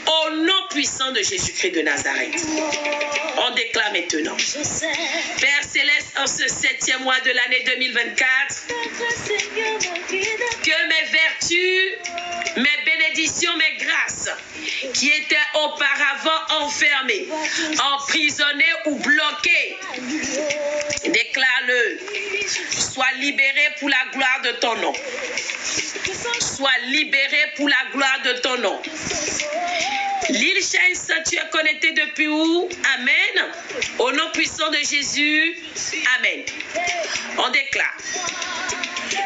au nom puissant de Jésus-Christ de Nazareth. On déclare maintenant, Père céleste, en ce 7e mois de l'année 2024, que mes vertus, mes bénédictions, mes grâces qui étaient auparavant enfermées, emprisonnées ou bloquées, déclare-le, sois libéré pour la gloire de ton nom. Sois libéré pour la gloire de ton nom. L'île Chaîne, tu es connecté depuis où? Amen. Au nom puissant de Jésus. Amen. On déclare.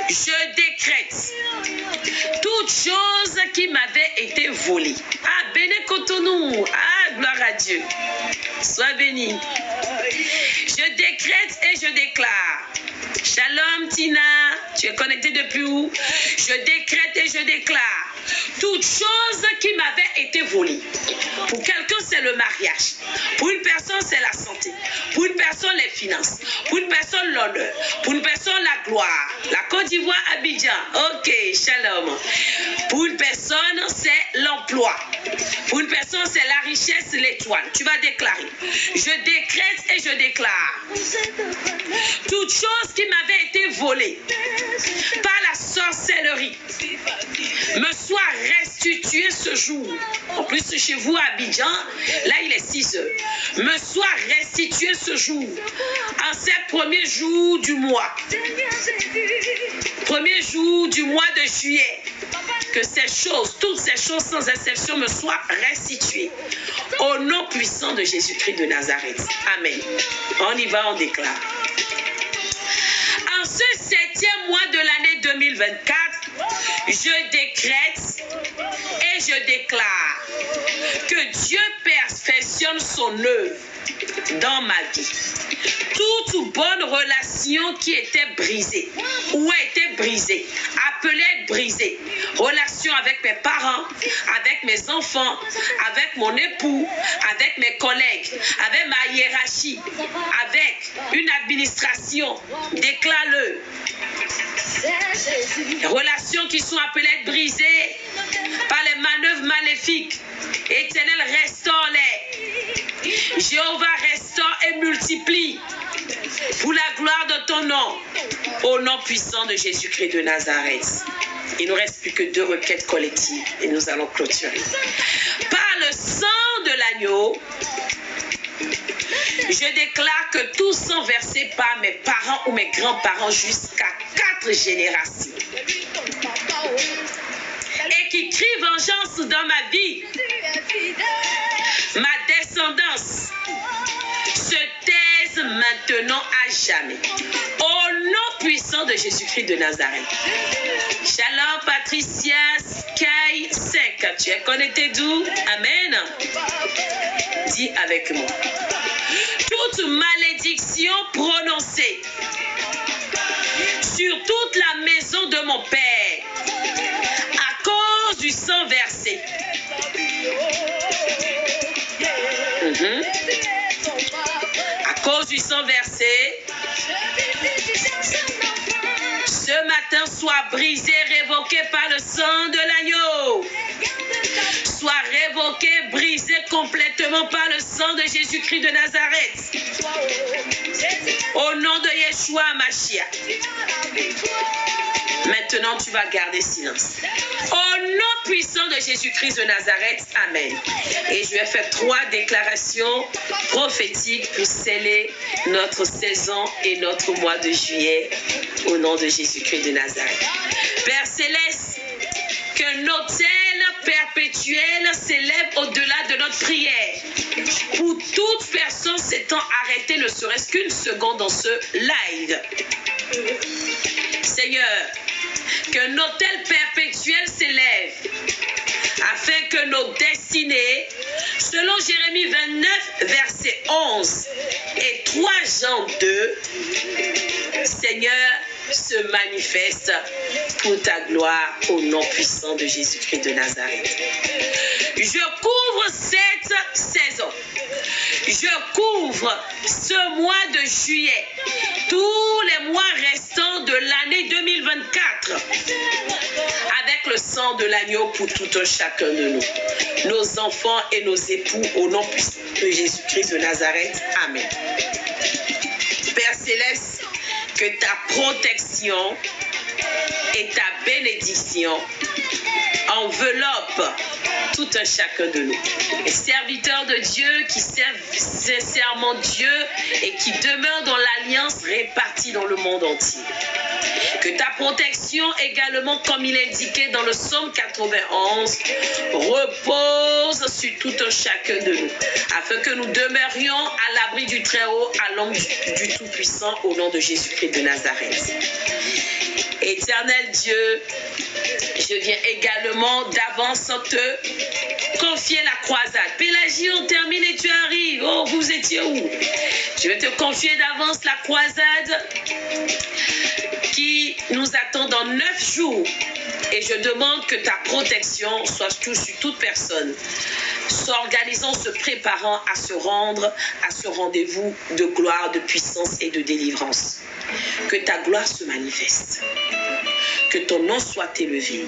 Je décrète toute chose qui m'avait été volée. Ah, béné Cotonou. Ah, gloire à Dieu. Sois béni. Je décrète et je déclare. Shalom Tina, tu es connecté depuis où? Je décrète et je déclare toute chose qui m'avait été volée. Pour quelqu'un, c'est le mariage. Pour une personne, c'est la santé. Pour une personne, les finances. Pour une personne, l'honneur. Pour une personne, la gloire. La Côte d'Ivoire, Abidjan. Ok, shalom. Pour une personne, c'est l'emploi. Pour une personne, c'est la richesse, l'étoile. Tu vas déclarer. Je décrète et je déclare toute chose qui m'avait été volée par la sorcellerie me soit restituée ce jour. En plus, chez vous à Abidjan, là il est 6 heures. Me soit restituée ce jour, en ces premiers jours du mois. Premier jour du mois de juillet. Que ces choses, toutes ces choses sans exception me soient restituées. Au nom puissant de Jésus-Christ de Nazareth. Amen. On y va, on déclare. En ce 7e mois de l'année 2024, je décrète et je déclare que Dieu perfectionne son œuvre dans ma vie. Toute bonne relation qui était brisée ou a été brisée, appelée à être brisée, relation avec mes parents, avec mes enfants, avec mon époux, avec mes collègues, avec ma hiérarchie, avec une administration, déclare-le. Les relations qui sont appelées à être brisées par les manœuvres maléfiques, Éternel, restaure-les. Jéhovah, restaure et multiplie pour la gloire de ton nom, au nom puissant de Jésus-Christ de Nazareth. Il ne nous reste plus que 2 requêtes collectives et nous allons clôturer. Par le sang de l'agneau, je déclare que tout sang versé par mes parents ou mes grands-parents jusqu'à 4 générations et qui crie vengeance dans ma vie, ma descendance, se taise maintenant à jamais. Au nom puissant de Jésus-Christ de Nazareth. Shalom Patricia Sky 5. Tu es connecté d'où? Amen. Dis avec moi. Toute malédiction prononcée sur toute la maison de mon père à cause du sang versé soit brisé, révoqué par le sang de l'agneau. Soit révoqué, brisé complètement par le sang de Jésus-Christ de Nazareth. Au nom de Yeshua Mashiach. Maintenant, tu vas garder silence. Au nom puissant de Jésus-Christ de Nazareth, Amen. Et je vais faire 3 déclarations prophétiques pour sceller notre saison et notre mois de juillet au nom de Jésus-Christ de Nazareth. Père Céleste, qu'un autel perpétuel s'élève au-delà de notre prière. Pour toute personne s'étant arrêtée ne serait-ce qu'une seconde dans ce live. Seigneur, qu'un autel perpétuel s'élève afin que nos destinées, selon Jérémie 29, verset 11 et 3 Jean 2, Seigneur, se manifeste pour ta gloire au nom puissant de Jésus-Christ de Nazareth. Je couvre cette saison. Je couvre ce mois de juillet, tous les mois restants de l'année 2024, avec le sang de l'agneau pour tout un chacun de nous, nos enfants et nos époux, au nom puissant de Jésus-Christ de Nazareth. Amen. Père Céleste, que ta protection et ta bénédiction enveloppent tout un chacun de nous. Les serviteurs de Dieu qui servent sincèrement Dieu et qui demeurent dans l'alliance répartie dans le monde entier. Que ta protection également, comme il est indiqué dans le psaume 91, repose sur tout un chacun de nous, afin que nous demeurions à l'abri du Très-Haut, à l'ombre du Tout-Puissant, au nom de Jésus-Christ de Nazareth. Éternel Dieu, je viens également d'avance te confier la croisade. Pélagie, on termine et tu arrives. Oh, vous étiez où? Je vais te confier d'avance la croisade qui nous attend dans 9 jours. Et je demande que ta protection soit sur toute personne, s'organisant, se préparant à se rendre à ce rendez-vous de gloire, de puissance et de délivrance. Que ta gloire se manifeste. Que ton nom soit élevé.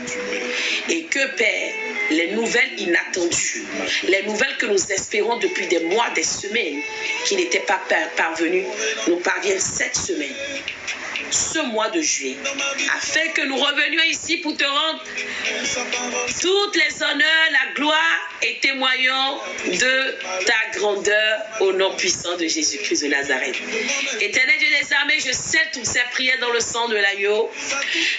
Et que, Père, les nouvelles inattendues, les nouvelles que nous espérons depuis des mois, des semaines, qui n'étaient pas parvenues, nous parviennent cette semaine, ce mois de juillet, afin que nous revenions ici pour te rendre toutes les honneurs, la gloire et témoignons de ta grandeur au nom puissant de Jésus-Christ de Nazareth. Éternel Dieu des armées, je scelle toutes ces prières dans le sang de l'agneau.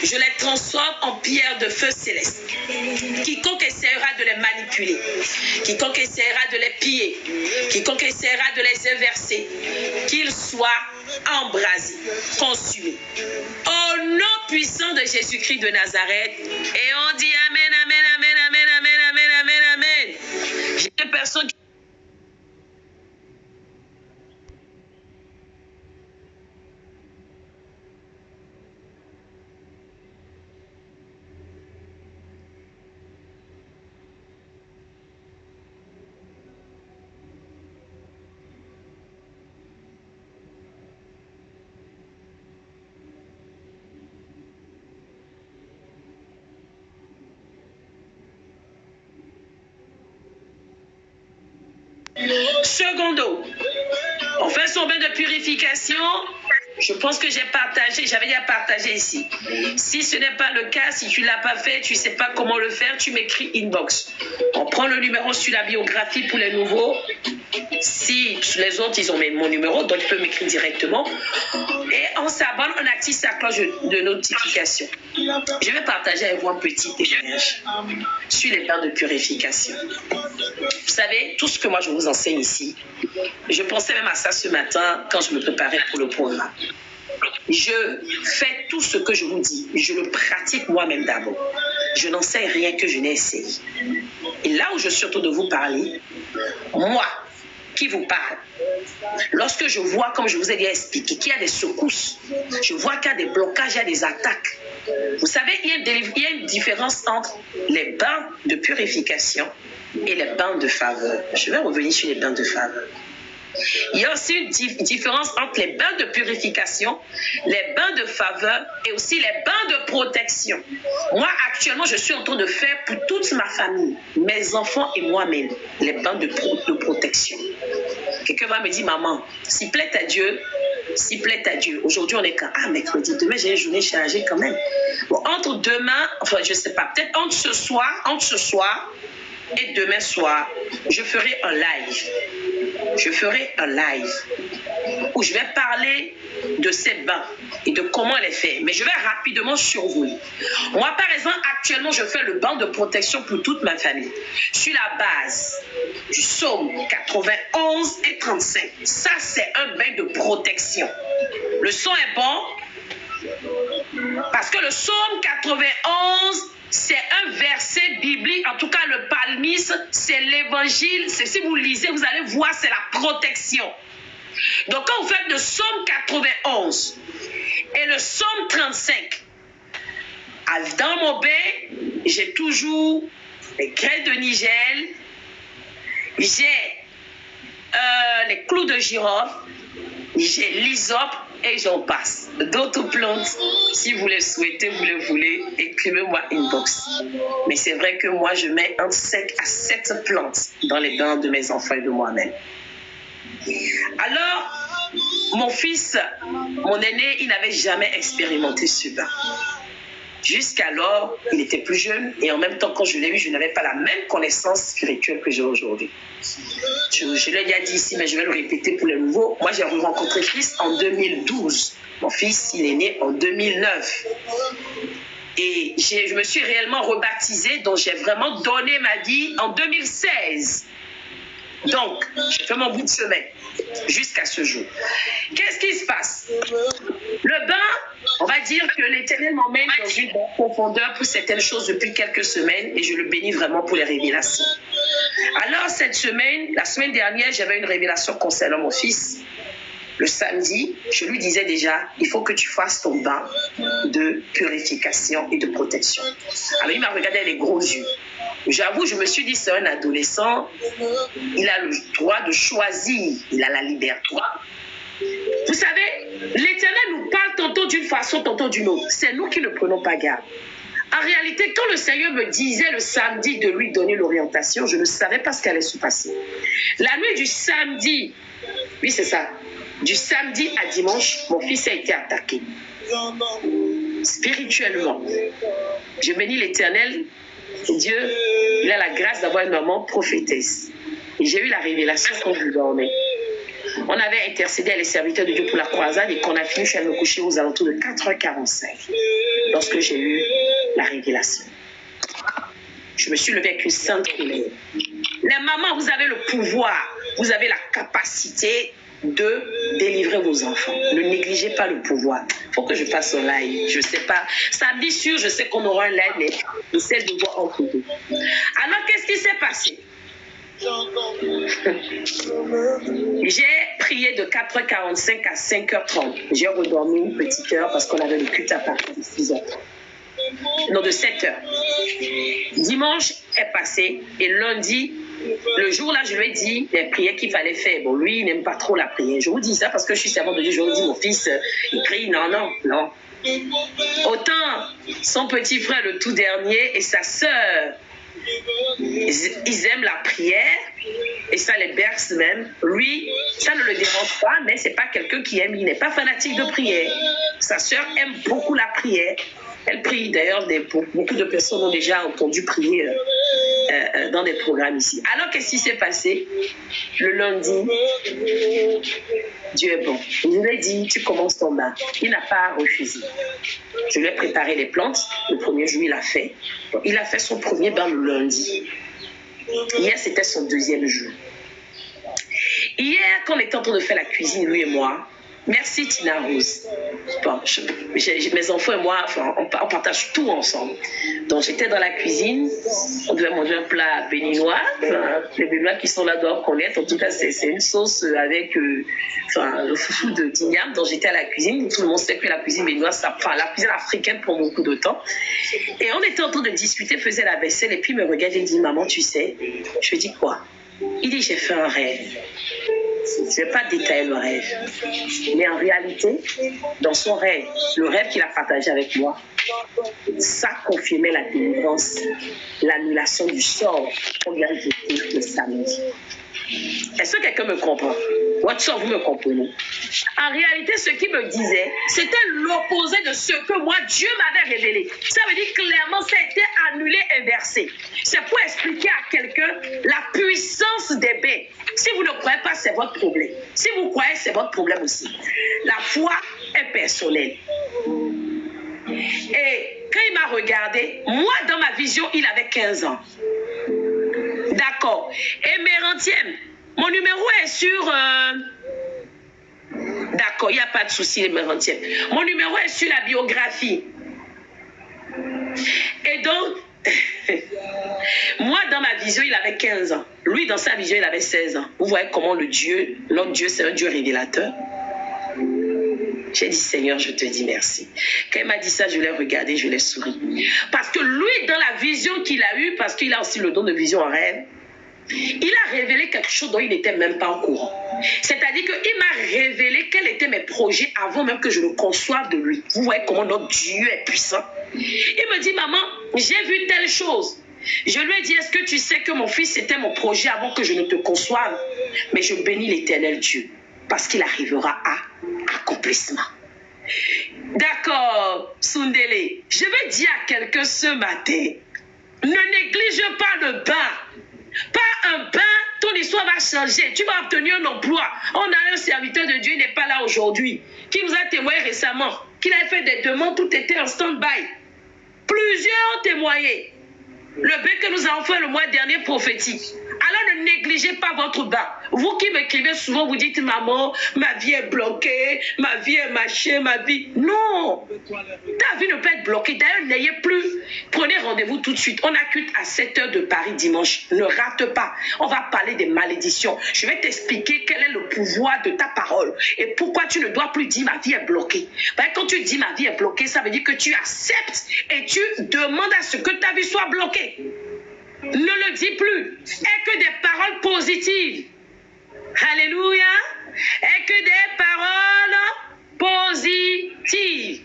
Je les transforme en pierres de feu céleste. Quiconque essaiera de les manipuler, quiconque essaiera de les piller, quiconque essaiera de les inverser, qu'il soit embrasé, consumé. Au nom puissant de Jésus-Christ de Nazareth. Et on dit Amen, Amen, Amen, Amen, Amen, Amen, Amen, Amen. J'ai des personnes qui... Secondo, on fait son bain de purification. Je pense que j'ai partagé, j'avais déjà partagé ici. Si ce n'est pas le cas, si tu ne l'as pas fait, tu ne sais pas comment le faire, tu m'écris inbox. On prend le numéro sur la biographie pour les nouveaux. Si les autres, ils ont mon numéro, donc tu peux m'écrire directement. Et on s'abonne, on active sa cloche de notification. Je vais partager avec vous un petit témoignage sur les bains de purification. Vous savez, tout ce que moi je vous enseigne ici, je pensais même à ça ce matin quand je me préparais pour le programme. Je fais tout ce que je vous dis, je le pratique moi-même d'abord. Je n'en sais rien que je n'ai essayé. Et là où je suis en train de vous parler, moi qui vous parle, lorsque je vois, comme je vous ai déjà expliqué, qu'il y a des secousses, je vois qu'il y a des blocages, il y a des attaques. Vous savez, il y a une différence entre les bains de purification et les bains de faveur. Je vais revenir sur les bains de faveur. Il y a aussi une différence entre les bains de purification, les bains de faveur et aussi les bains de protection. Moi, actuellement, je suis en train de faire pour toute ma famille, mes enfants et moi-même, les bains de protection. Quelqu'un va me dire, maman, s'il plaît à Dieu, s'il plaît à Dieu. Aujourd'hui, on est quand mercredi. Demain, j'ai une journée chargée quand même. Bon, entre demain, enfin, je ne sais pas, peut-être entre ce soir et demain soir, je ferai un live. Je ferai un live où je vais parler de ces bains et de comment les faire. Mais je vais rapidement survoler. Moi, par exemple, actuellement, je fais le bain de protection pour toute ma famille. Sur la base du psaume 91 et 35. Ça, c'est un bain de protection. Le son est bon parce que le psaume 91, c'est un verset biblique, en tout cas le palmisme, c'est l'évangile. C'est, si vous lisez, vous allez voir, c'est la protection. Donc quand vous faites le psaume 91 et le psaume 35, dans mon bain, j'ai toujours les graines de nigel, j'ai les clous de girofle, j'ai l'hysope et j'en passe. D'autres plantes, si vous les souhaitez, vous les voulez, écrivez-moi inbox. Mais c'est vrai que moi, je mets entre 5 à 7 plantes dans les bains de mes enfants et de moi-même. Alors, mon fils, mon aîné, il n'avait jamais expérimenté ce bain. Jusqu'alors, il était plus jeune et en même temps, quand je l'ai eu, je n'avais pas la même connaissance spirituelle que j'ai aujourd'hui. Je l'ai déjà dit ici, mais je vais le répéter pour les nouveaux. Moi, j'ai rencontré Christ en 2012. Mon fils, il est né en 2009. Et je me suis réellement rebaptisée, donc j'ai vraiment donné ma vie en 2016. Donc, j'ai fait mon bout de chemin jusqu'à ce jour. Qu'est-ce qui se passe? Le bain, on va dire que l'Éternel m'emmène dans une profondeur pour certaines choses depuis quelques semaines et je le bénis vraiment pour les révélations. Alors, cette semaine, la semaine dernière, j'avais une révélation concernant mon fils. Le samedi, je lui disais déjà, il faut que tu fasses ton bain de purification et de protection. Alors, il m'a regardé avec les gros yeux. J'avoue, je me suis dit, c'est un adolescent, il a le droit de choisir, il a la liberté. Vous savez, l'Éternel nous parle tantôt d'une façon, tantôt d'une autre. C'est nous qui ne prenons pas garde. En réalité, quand le Seigneur me disait le samedi de lui donner l'orientation, je ne savais pas ce qui allait se passer. La nuit du samedi, oui c'est ça, du samedi à dimanche, mon fils a été attaqué. Spirituellement. Je bénis l'Éternel. Dieu, il a la grâce d'avoir une maman prophétesse. Et j'ai eu la révélation quand je dormais. On avait intercédé à les serviteurs de Dieu pour la croisade et qu'on a fini, je suis allée me coucher aux alentours de 4h45 lorsque j'ai eu la révélation. Je me suis levée avec une sainte colère. Les mamans, vous avez le pouvoir, vous avez la capacité de délivrer vos enfants. Ne négligez pas le pouvoir. Il faut que je fasse un live. Je ne sais pas. Samedi sûr, je sais qu'on aura un live, mais j'essaie de voir entre deux. Alors, qu'est-ce qui s'est passé? J'ai prié de 4h45 à 5h30. J'ai redormi une petite heure parce qu'on avait le culte à partir de 6h30. Non, de 7h. Dimanche est passé et lundi, le jour-là, je lui ai dit les prières qu'il fallait faire. Bon, lui, il n'aime pas trop la prière. Je vous dis ça parce que je suis servante de Dieu. Je vous dis, mon fils, il prie. Non. Autant son petit frère, le tout dernier, et sa sœur, ils aiment la prière et ça les berce même. Lui, ça ne le dérange pas, mais c'est pas quelqu'un qui aime. Il n'est pas fanatique de prière. Sa sœur aime beaucoup la prière. Elle prie d'ailleurs, beaucoup de personnes ont déjà entendu prier dans des programmes ici. Alors, qu'est-ce qui s'est passé? Le lundi, Dieu est bon. Il nous a dit, tu commences ton bain. Il n'a pas refusé. Je lui ai préparé les plantes. Le premier jour, il a fait. Il a fait son premier bain le lundi. Hier, c'était son deuxième jour. Hier, quand on était en train de faire la cuisine, lui et moi, merci Tina Rose. Bon, mes enfants et moi, enfin, on partage tout ensemble. Donc j'étais dans la cuisine, on devait manger un plat béninois. Enfin, les béninois qui sont là doivent connaître. En tout cas, c'est une sauce avec le foufou de d'igname. Donc j'étais à la cuisine. Tout le monde sait que la cuisine béninoise, la cuisine africaine prend beaucoup de temps. Et on était en train de discuter, faisait la vaisselle. Et puis il me regarde et dit, maman, tu sais, je lui dis quoi? Il dit, j'ai fait un rêve. Je ne vais pas détailler le rêve. Mais en réalité, dans son rêve, le rêve qu'il a partagé avec moi, ça confirmait la délivrance, l'annulation du sort qu'on lui a jeté le samedi. Est-ce que quelqu'un me comprend? Watson, vous me comprenez? En réalité, ce qu'il me disait, c'était l'opposé de ce que moi, Dieu m'avait révélé. Ça veut dire clairement, ça a été annulé, inversé. C'est pour expliquer à quelqu'un la puissance des baies. Si vous ne croyez pas, c'est votre problème. Si vous croyez, c'est votre problème aussi. La foi est personnelle. Et quand il m'a regardé, moi, dans ma vision, il avait 15 ans. D'accord. Et Mérantième, mon numéro est sur... D'accord, il n'y a pas de souci, les Mérantième. Mon numéro est sur la biographie. Et donc, moi, dans ma vision, il avait 15 ans. Lui, dans sa vision, il avait 16 ans. Vous voyez comment notre Dieu, c'est un Dieu révélateur. J'ai dit, Seigneur, je te dis merci. Quand il m'a dit ça, je l'ai regardé, je l'ai souri. Parce que lui, dans la vision qu'il a eue, parce qu'il a aussi le don de vision en rêve, il a révélé quelque chose dont il n'était même pas au courant. C'est-à-dire qu'il m'a révélé quels étaient mes projets avant même que je le conçoive de lui. Vous voyez comment notre Dieu est puissant. Il me dit, maman, j'ai vu telle chose. Je lui ai dit, est-ce que tu sais que mon fils, c'était mon projet avant que je ne te conçoive? Mais je bénis l'Éternel Dieu, parce qu'il arrivera à accomplissement. D'accord, Sundele. Je vais dire à quelqu'un ce matin, ne néglige pas le bain. Pas un bain, ton histoire va changer. Tu vas obtenir un emploi. On a un serviteur de Dieu, il n'est pas là aujourd'hui, qui nous a témoigné récemment, qu'il a fait des demandes, tout était en stand-by. Plusieurs ont témoigné. Le bain que nous avons fait le mois dernier prophétique. Alors ne négligez pas votre bain. Vous qui m'écrivez souvent, vous dites, maman, ma vie est bloquée, ma vie est mâchée, ma vie... Non, ta vie ne peut être bloquée. D'ailleurs, n'ayez plus. Prenez rendez-vous tout de suite. On a culte à 7h de Paris dimanche. Ne rate pas. On va parler des malédictions. Je vais t'expliquer quel est le pouvoir de ta parole et pourquoi tu ne dois plus dire ma vie est bloquée. Ben, quand tu dis ma vie est bloquée, ça veut dire que tu acceptes et tu demandes à ce que ta vie soit bloquée. Ne le dis plus. Et que des paroles positives. Alléluia. Et que des paroles positives.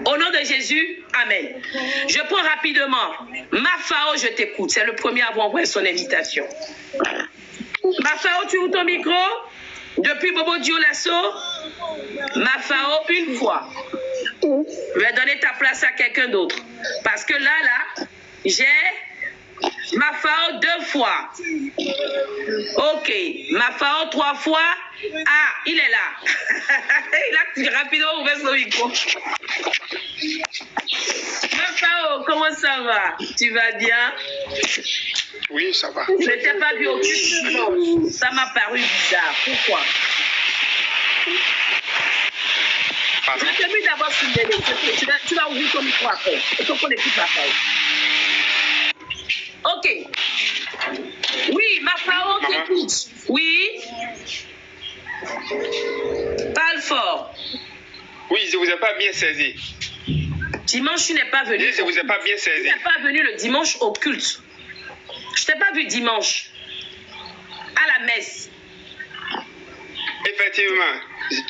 Au nom de Jésus, amen. Je prends rapidement. Mafao, je t'écoute. C'est le premier à avoir envoyé son invitation. Mafao, tu ouvres ton micro. Depuis Bobo Dioulasso. Mafao, une fois. Je vais donner ta place à quelqu'un d'autre. Parce que là, j'ai Mafao 2 fois. Ok. Mafao 3 fois. Ah, il est là. Il a rapidement ouvert son micro. Mafao, comment ça va? Tu vas bien? Oui, ça va. Je ne t'ai pas vu aucune chose. Ça m'a paru bizarre. Pourquoi? Pardon? Je t'ai vu d'abord sur le tu vas ouvrir ton micro après. Il faut qu'on écoute Mafao. Ok. Oui, Mafao, t'écoute. Oui. Parle fort. Oui, je ne vous ai pas bien saisi. Dimanche, tu n'es pas venu. Je ne vous ai pas bien saisi. Tu n'es pas venu le dimanche au culte. Je ne t'ai pas vu dimanche. À la messe. Effectivement.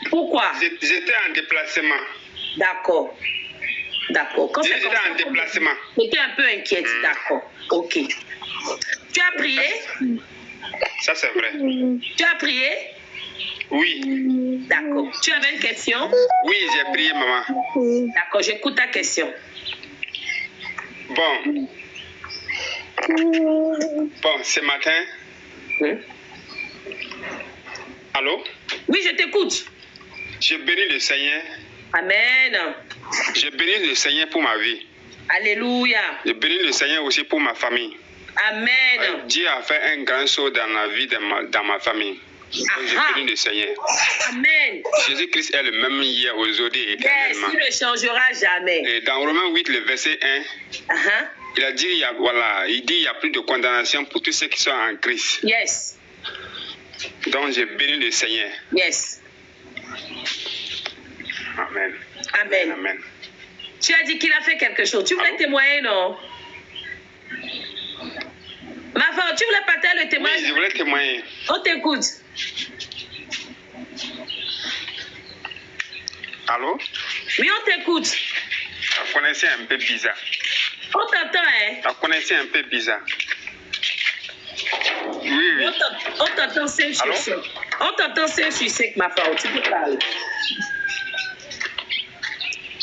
Pourquoi? J'étais en déplacement. D'accord. D'accord. Quand J'étais en déplacement. J'étais un peu inquiète. D'accord. Ok. Tu as prié? Ça, c'est vrai. Tu as prié? Oui. D'accord. Tu avais une question? Oui, j'ai prié, maman. D'accord, j'écoute ta question. Bon, ce matin... Allô? Oui, je t'écoute. Je bénis le Seigneur. Amen. Je bénis le Seigneur pour ma vie. Alléluia. Je bénis le Seigneur aussi pour ma famille. Amen. Dieu a fait un grand saut dans la vie dans ma famille. Je bénis le Seigneur. Amen. Jésus-Christ est le même hier, aujourd'hui et éternellement. Il ne changera jamais. Et dans Romains 8, le verset 1, il a dit, il n'y a plus de condamnation pour tous ceux qui sont en Christ. Yes. Donc, je bénis le Seigneur. Yes. Amen. Amen. Amen. Tu as dit qu'il a fait quelque chose. Tu voulais témoigner, non? Ma femme, tu voulais partager le témoignage? Oui, je voulais témoigner. On t'écoute. Allô? Oui, on t'écoute. La connexion est un peu bizarre. On t'entend, hein? La connexion est un peu bizarre. Oui, oui. On t'entend 5 sur 5. On t'entend 5 sur 5, ma femme. Tu peux parler.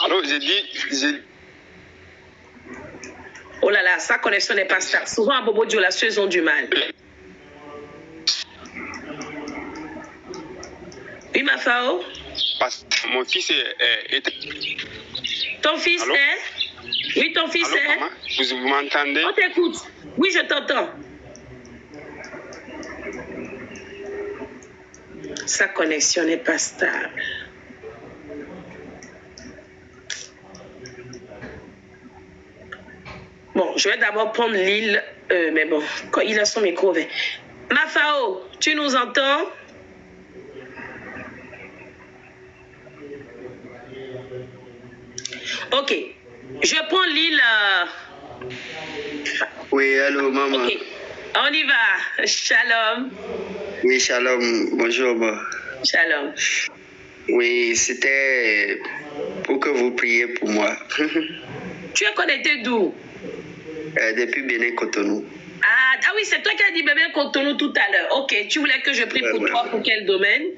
Allô, j'ai dit... Oh là là, sa connexion n'est pas stable. Souvent, à Bobo Dioulasso, ils ont du mal. Oui, ma femme. Parce que mon fils est... Ton fils Allô? est? Oui, ton fils Allô, est? maman? Vous m'entendez? On t'écoute. Oui, je t'entends. Sa connexion n'est pas stable. Bon, je vais d'abord prendre l'île, mais bon, quand il a son micro ouvert. Mafao, tu nous entends? Ok, je prends l'île. Oui, allô, maman. Ok, on y va. Shalom. Oui, shalom. Bonjour. Shalom. Oui, c'était pour que vous priez pour moi. Tu es connecté d'où? Depuis Bénin Cotonou. Ah oui, c'est toi qui as dit bébé Cotonou tout à l'heure. Ok, tu voulais que je prie pour toi pour quel domaine?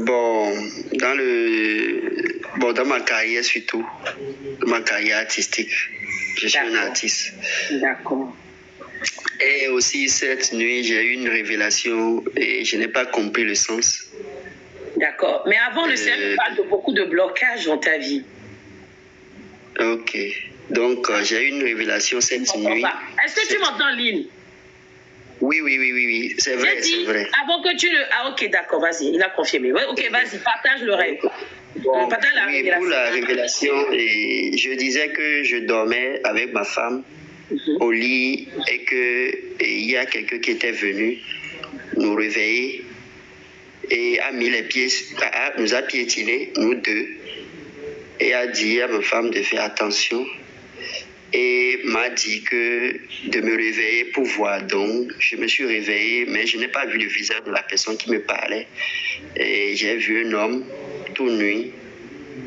Bon, dans ma carrière surtout, dans ma carrière artistique. Je suis un artiste. D'accord. Et aussi cette nuit, j'ai eu une révélation et je n'ai pas compris le sens. D'accord. Mais avant, le Seigneur parle de beaucoup de blocages dans ta vie. Ok. Donc, j'ai eu une révélation cette nuit. Est-ce que tu m'entends, Lynn? Oui. C'est vrai, c'est vrai. Avant que tu le... Ah, ok, d'accord, vas-y. Il a confirmé. Ok, vas-y, partage le rêve. Bon, oui, pour la révélation, je disais que je dormais avec ma femme au lit et qu'il y a quelqu'un qui était venu nous réveiller et a mis les pieds, nous a piétinés, nous deux, et a dit à ma femme de faire attention et m'a dit que de me réveiller pour voir. Donc, je me suis réveillé, mais je n'ai pas vu le visage de la personne qui me parlait. Et j'ai vu un homme tout nu,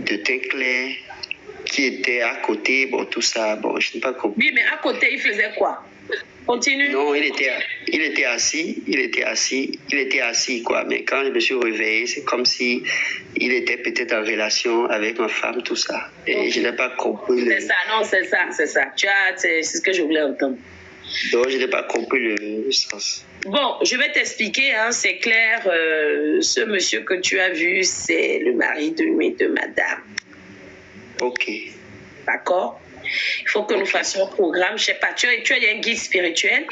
de teint clair, qui était à côté, bon, tout ça, bon, je n'ai pas compris. Oui, mais à côté, il faisait quoi? Continue. Non, il était assis, quoi. Mais quand je me suis réveillé, c'est comme si il était peut-être en relation avec ma femme, tout ça. Et je n'ai pas compris. C'est ça, non, c'est ça. C'est ce que je voulais entendre. Donc, je n'ai pas compris le sens. Bon, je vais t'expliquer, hein, c'est clair. Ce monsieur que tu as vu, c'est le mari de madame. Ok. D'accord? Il faut que nous fassions un programme. Je ne sais pas, tu as un guide spirituel?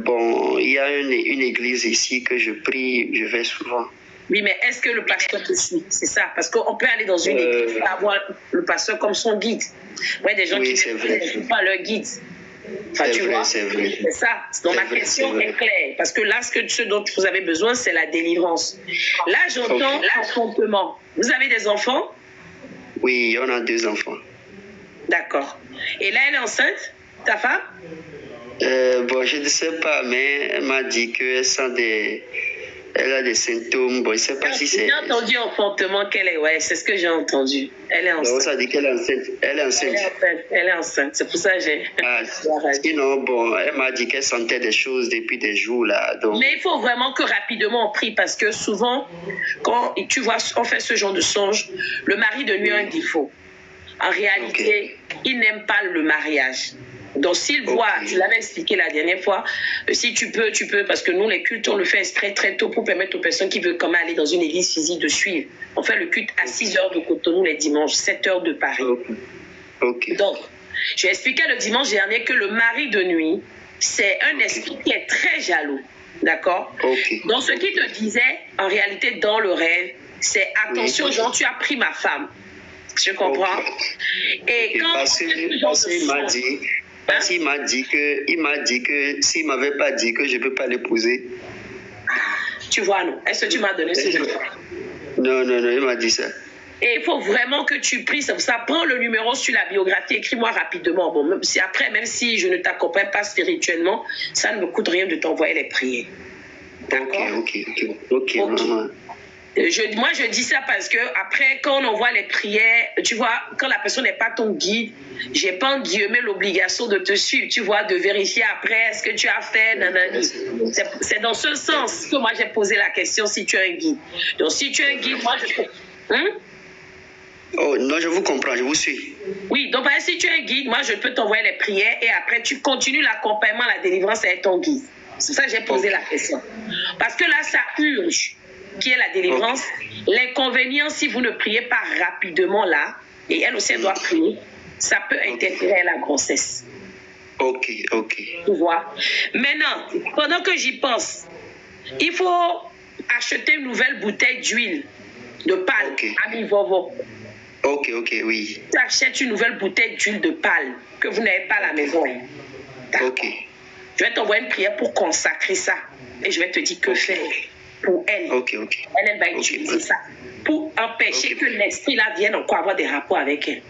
Bon, il y a une église ici que je prie, je vais souvent. Oui, mais est-ce que le pasteur te suit? C'est ça, parce qu'on peut aller dans une église et avoir le pasteur comme son guide. Ouais, des gens qui ne suivent pas leur guide. Enfin, tu vois, c'est ça. Donc ma question est claire. Parce que là, ce dont vous avez besoin, c'est la délivrance. Là, j'entends l'affrontement. Vous avez des enfants? Oui, on a 2 enfants. D'accord. Et là, elle est enceinte, ta femme? Bon, je ne sais pas, mais elle m'a dit qu'elle elle a des symptômes. Bon, je ne sais pas si c'est... J'ai entendu enfantement qu'elle est... Ouais, c'est ce que j'ai entendu. Elle est enceinte. Donc, ça dit qu'elle est enceinte. Elle est enceinte. C'est pour ça que j'ai... Sinon, bon, elle m'a dit qu'elle sentait des choses depuis des jours, là. Donc... Mais il faut vraiment que rapidement on prie, parce que souvent, quand tu vois, on fait ce genre de songe, le mari de nuit a un défaut. En réalité, il n'aime pas le mariage. Donc, s'il voit, tu l'avais expliqué la dernière fois, si tu peux, parce que nous, les cultes, on le fait exprès très tôt pour permettre aux personnes qui veulent quand même aller dans une église physique de suivre. On fait le culte à 6h de Cotonou les dimanches, 7h de Paris. Donc, j'ai expliqué le dimanche dernier que le mari de nuit, c'est un esprit qui est très jaloux. D'accord? Donc, ce qu'il te disait, en réalité, dans le rêve, c'est attention, genre, tu as pris ma femme. Je comprends. Et quand... Parce qu'il m'a dit... Parce qu'il m'a dit que s'il ne m'avait pas dit que je ne peux pas l'épouser. Tu vois, non? Est-ce que tu m'as donné ce jour? Non, il m'a dit ça. Et il faut vraiment que tu pries. Ça prend le numéro sur la biographie. Écris-moi rapidement. Bon, même si je ne t'accompagne pas spirituellement, ça ne me coûte rien de t'envoyer les prières. D'accord? Ok. Moi, je dis ça parce que après, quand on envoie les prières, tu vois, quand la personne n'est pas ton guide, j'ai pas en guillemets l'obligation de te suivre, tu vois, de vérifier après ce que tu as fait. C'est dans ce sens que moi j'ai posé la question si tu es un guide. Donc, si tu es un guide, moi je peux. Oh non, je vous comprends, je vous suis. Oui, donc si tu es un guide, moi je peux t'envoyer les prières et après tu continues l'accompagnement, la délivrance avec ton guide. C'est ça que j'ai posé la question. Parce que là, ça urge, qui est la délivrance. L'inconvénient, si vous ne priez pas rapidement là, et elle aussi elle doit prier, ça peut interférer la grossesse. Ok. Tu vois. Maintenant, pendant que j'y pense, il faut acheter une nouvelle bouteille d'huile de palme à mi-vovo. Ok, oui. Tu achètes une nouvelle bouteille d'huile de palme que vous n'avez pas à la maison. Ok. Je vais t'envoyer une prière pour consacrer ça. Et je vais te dire que faire pour elle. Elle va utiliser ça pour empêcher que l'esprit là vienne encore avoir des rapports avec elle.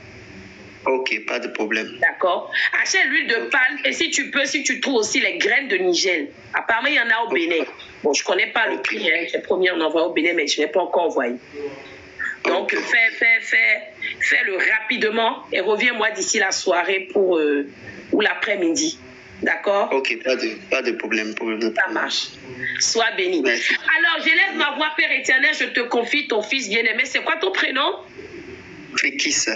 Ok, pas de problème. D'accord. Achète l'huile de palme et si tu peux, si tu trouves aussi les graines de Nigel. Apparemment, il y en a au Bénin. Bon, je ne connais pas le prix. J'ai promis en envoyer au Bénin, mais je ne l'ai pas encore envoyé. Donc, fais-le rapidement et reviens-moi d'ici la soirée ou l'après-midi. D'accord? Ok, pas de problème. Ça marche. Sois béni. Merci. Alors, j'élève ma voix, Père éternel, je te confie ton fils bien-aimé. C'est quoi ton prénom? Frikis.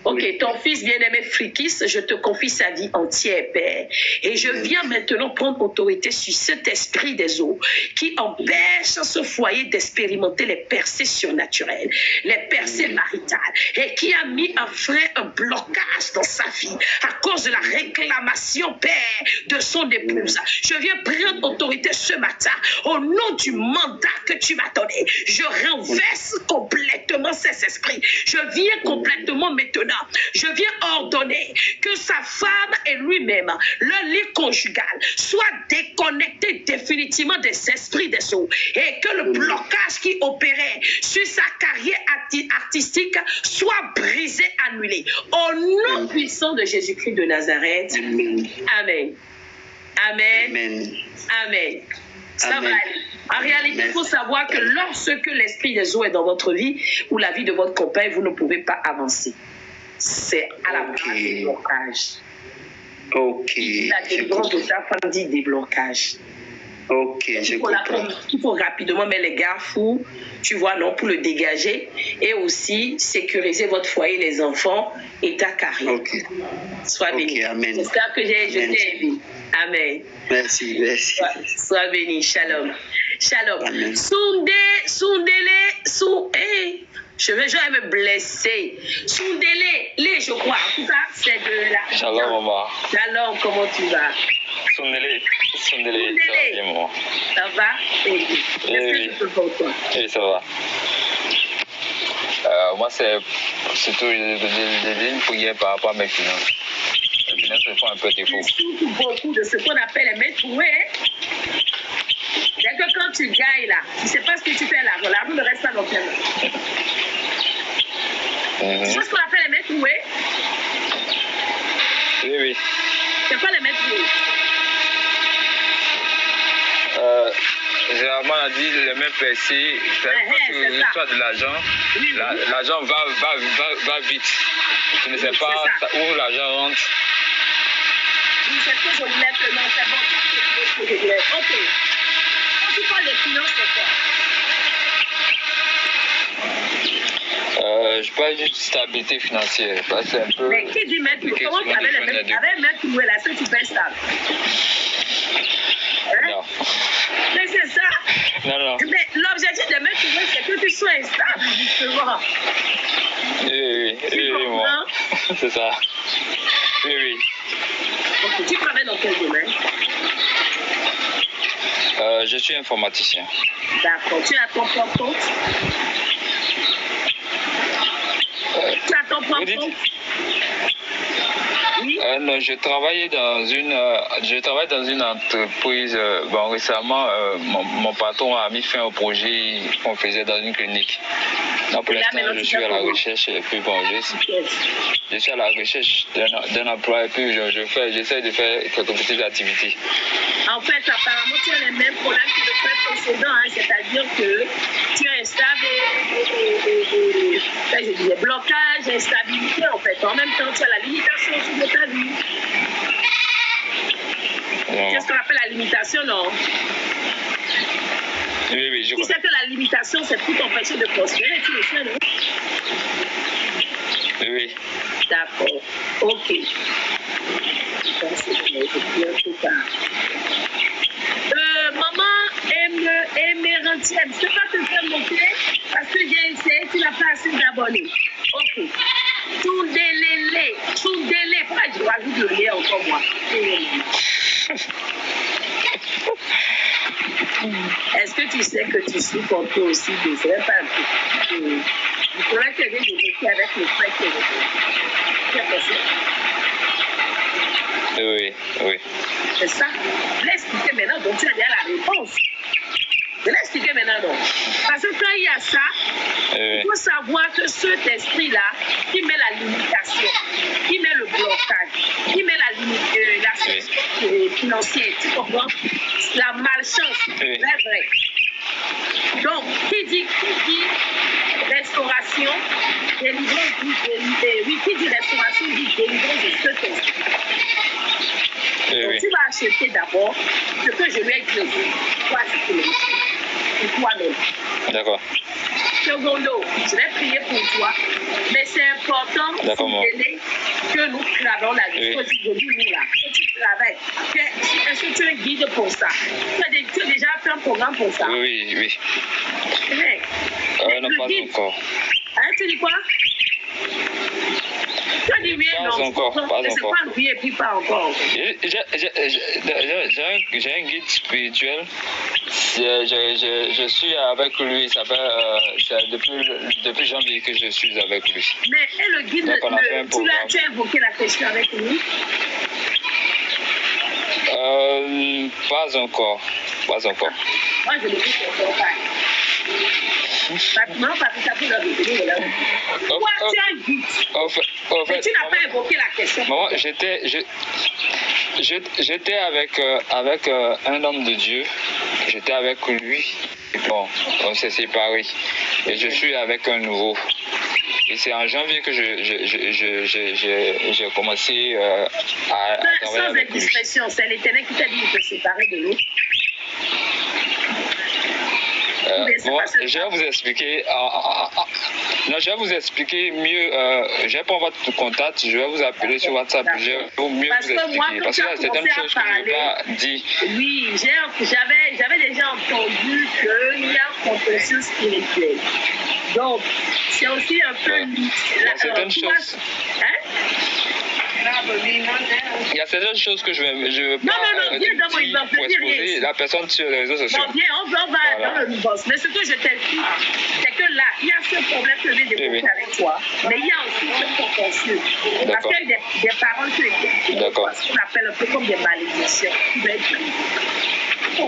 Ok, ton fils bien-aimé Frikis, je te confie sa vie entière, Père. Et je viens maintenant prendre autorité sur cet esprit des eaux qui empêche ce foyer d'expérimenter les percées surnaturelles, les percées maritales, et qui a mis un frein, un blocage dans sa vie à cause de la réclamation, Père, de son épouse. Je viens prendre autorité ce matin au nom du mandat que tu m'as donné. Je renverse complètement ces esprits. Je viens complètement maintenant. Je viens ordonner que sa femme et lui-même, leur lit conjugal, soit déconnecté définitivement des esprits des eaux et que le blocage qui opérait sur sa carrière artistique soit brisé, annulé. Au nom puissant de Jésus-Christ de Nazareth. Amen. Ça va aller. En réalité, il faut savoir que lorsque l'esprit des eaux est dans votre vie ou la vie de votre compagne, vous ne pouvez pas avancer. C'est à la base du blocage. La délivrance de sa femme dit déblocage. Je comprends. Il faut rapidement mettre les garde-fous, tu vois, non, pour le dégager et aussi sécuriser votre foyer, les enfants et ta carrière. Sois béni. J'espère que je t'ai aidé. Amen. Merci. Sois béni. Shalom. Amen. Je vais jamais me blesser. Soundele, je crois. En tout cas, c'est de la. Shalom, maman. Shalom, comment tu vas? Soundele, ça va bien, maman. Ça va? Qu'est-ce que tu peux pour toi? Oui, ça va. Moi, c'est surtout une prière par rapport à mes finances. Les finances me font un peu défaut. Surtout beaucoup de ce qu'on appelle les maîtres troués. Dès que quand tu gagnes là, tu ne sais pas ce que tu fais là. L'argent ne reste pas dans tes mains. C'est ce qu'on appelle les maîtres troués. Oui. C'est quoi les maîtres troués? Généralement, on a dit les mains percées, quand tu reçois de l'argent, l'argent va vite. Tu ne sais pas où l'argent rentre. Oui, c'est ce que je voulais te dire. C'est bon. Ok. Quand tu parles de finances, c'est quoi? Je parle d'une stabilité financière. C'est un peu. Mais qui dit maître troué? Comment tu avais les maîtres troués là? Est-ce que tu peux être stable? Non. Mais c'est ça. Non. Mais l'objectif de maître troué, c'est que tu sois stable, justement. Oui, moi. C'est ça. Oui. Ok, tu travailles dans quel domaine? Je suis informaticien. D'accord. Tu as ton propre compte? Tu as ton propre compte? Oui. Non, je travaille dans une entreprise. Récemment, mon patron a mis fin au projet qu'on faisait dans une clinique. Non, pour l'instant, je suis à la recherche et puis bon, je suis à la recherche d'un emploi et puis j'essaie de faire quelques petites activités. En fait, apparemment, tu as les mêmes problèmes que le frère précédent, hein, c'est-à-dire que tu es instable et je disais blocage, instabilité en fait. En même temps, tu as la limitation aussi de ta vie. Qu'est-ce qu'on appelle la limitation, non? Oui, je crois. Tu sais que la limitation, c'est pour t'empêcher de prospérer, tu le sais, non? Oui. D'accord. Ok. Maman Émérantienne, je ne peux pas te faire monter parce que j'ai essayé, tu n'as pas assez d'abonnés. Ok. Tout délai. Pourquoi je rajoute le lait encore moi? Est-ce que tu sais que tu suis contre aussi de ce pas un peu? Il faudrait que je négocie avec le frère que je Oui. C'est ça. Je l'ai expliqué maintenant, donc tu as déjà la réponse. Je l'ai expliqué maintenant, donc. Parce que quand il y a ça, il faut savoir que cet esprit-là, qui met la limitation, qui met le blocage, qui met la financière, tu comprends? La malchance, c'est vrai. Donc, qui dit restauration, délivrance, qui dit restauration, dit délivrance de cet esprit. Donc, tu vas acheter d'abord ce que je lui ai dit. Toi, c'est pour toi-même. D'accord. Secondo, je vais prier pour toi, mais c'est important que nous travaillons la vie. Que tu travailles. Est-ce que tu es un guide pour ça? Tu as déjà fait un programme pour ça? Oui. Non, pas encore. Hein, tu dis quoi? Tu as dit oui, non, pas encore. C'est pas oui et puis pas encore. J'ai un guide spirituel. Je suis avec lui. Ça fait depuis janvier que je suis avec lui. Mais et le guide, tu as évoqué la question avec lui? Pas encore. Moi, je le dis pour toi. Non, parce que ça peut leur revenir là. Pourquoi tu as un guide? Mais tu n'as pas évoqué la question. Maman, j'étais avec un homme de Dieu. J'étais avec lui. Et bon, on s'est séparés. Et je suis avec un nouveau. Et c'est en janvier que j'ai commencé à travailler avec lui. Sans indiscrétion, c'est l'Éternel qui t'a dit de te séparer de l'autre. Je vais vous expliquer. Non, je vais vous expliquer mieux. Je vais prendre votre contact. Je vais vous appeler sur WhatsApp. Je vais mieux vous expliquer. Parce que c'est certaines choses que je n'ai pas dit. Oui, j'avais déjà entendu qu'il y a un contentieux spirituel. Donc, c'est aussi un peu. Certaines choses. Hein? Il y a certaines choses que je veux pas viens pour exposer la personne sur les réseaux sociaux. Non, viens, on va dans le boss. Mais ce que je t'ai dit, c'est que là, il y a ce problème que je vais développer avec toi, mais il y a aussi ce contentieux. Parce qu'il y a des paroles qui étaient ce qu'on appelle un peu comme des malédictions.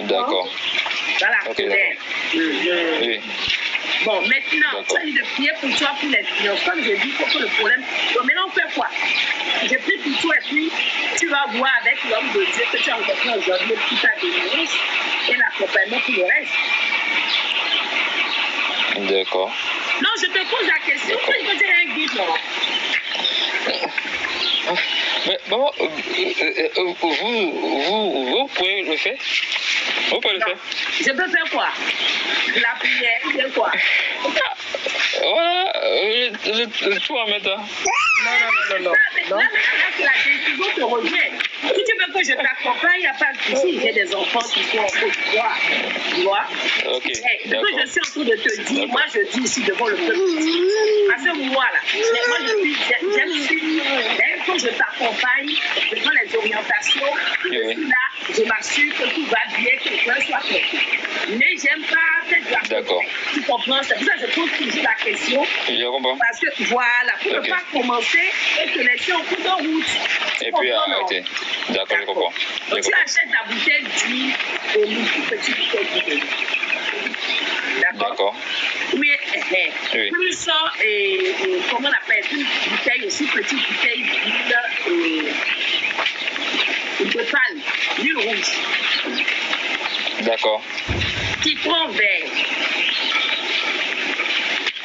D'accord. Voilà. Okay, oui. Bon, maintenant, tu as dit de prier pour toi, pour les finances. Comme je dis, il faut que le problème. Donc maintenant, on fait quoi? Je prie pour toi et puis tu vas voir avec l'homme de Dieu que tu as rencontré aujourd'hui pour ta délivrance et l'accompagnement pour le reste. D'accord. Non, je te pose la question. Tu dis que tu es un guide, non? Mais maman, vous pouvez le faire? Vous pouvez le faire? Je peux faire quoi? La prière, c'est quoi? Voilà, tout en même temps. Non. Là, c'est la décision te revient. Si tu veux que je t'accompagne, il n'y a pas de souci. J'ai des enfants qui sont en haut, tu vois? Ok. Ce que je suis en train de te dire, moi je dis ici devant le peuple. Parce que moi là, moi j'aime suivre. Quand je t'accompagne, je prends les orientations, je suis là, je m'assure que tout va bien, que le cœur soit tranquille. Mais j'aime pas faire de la D'accord. Tu comprends? C'est pour ça que je pose toujours la question. Je comprends. Parce que voilà, pour ne pas commencer et te laisser en cours de route. Et puis arrêter. D'accord, je comprends. Donc tu achètes ta bouteille d'huile, petite bouteille d'huile. D'accord. Mais plus comment on appelle, une bouteille aussi, petite bouteille d'huile de palme, d'huile rouge. D'accord. Citron vert.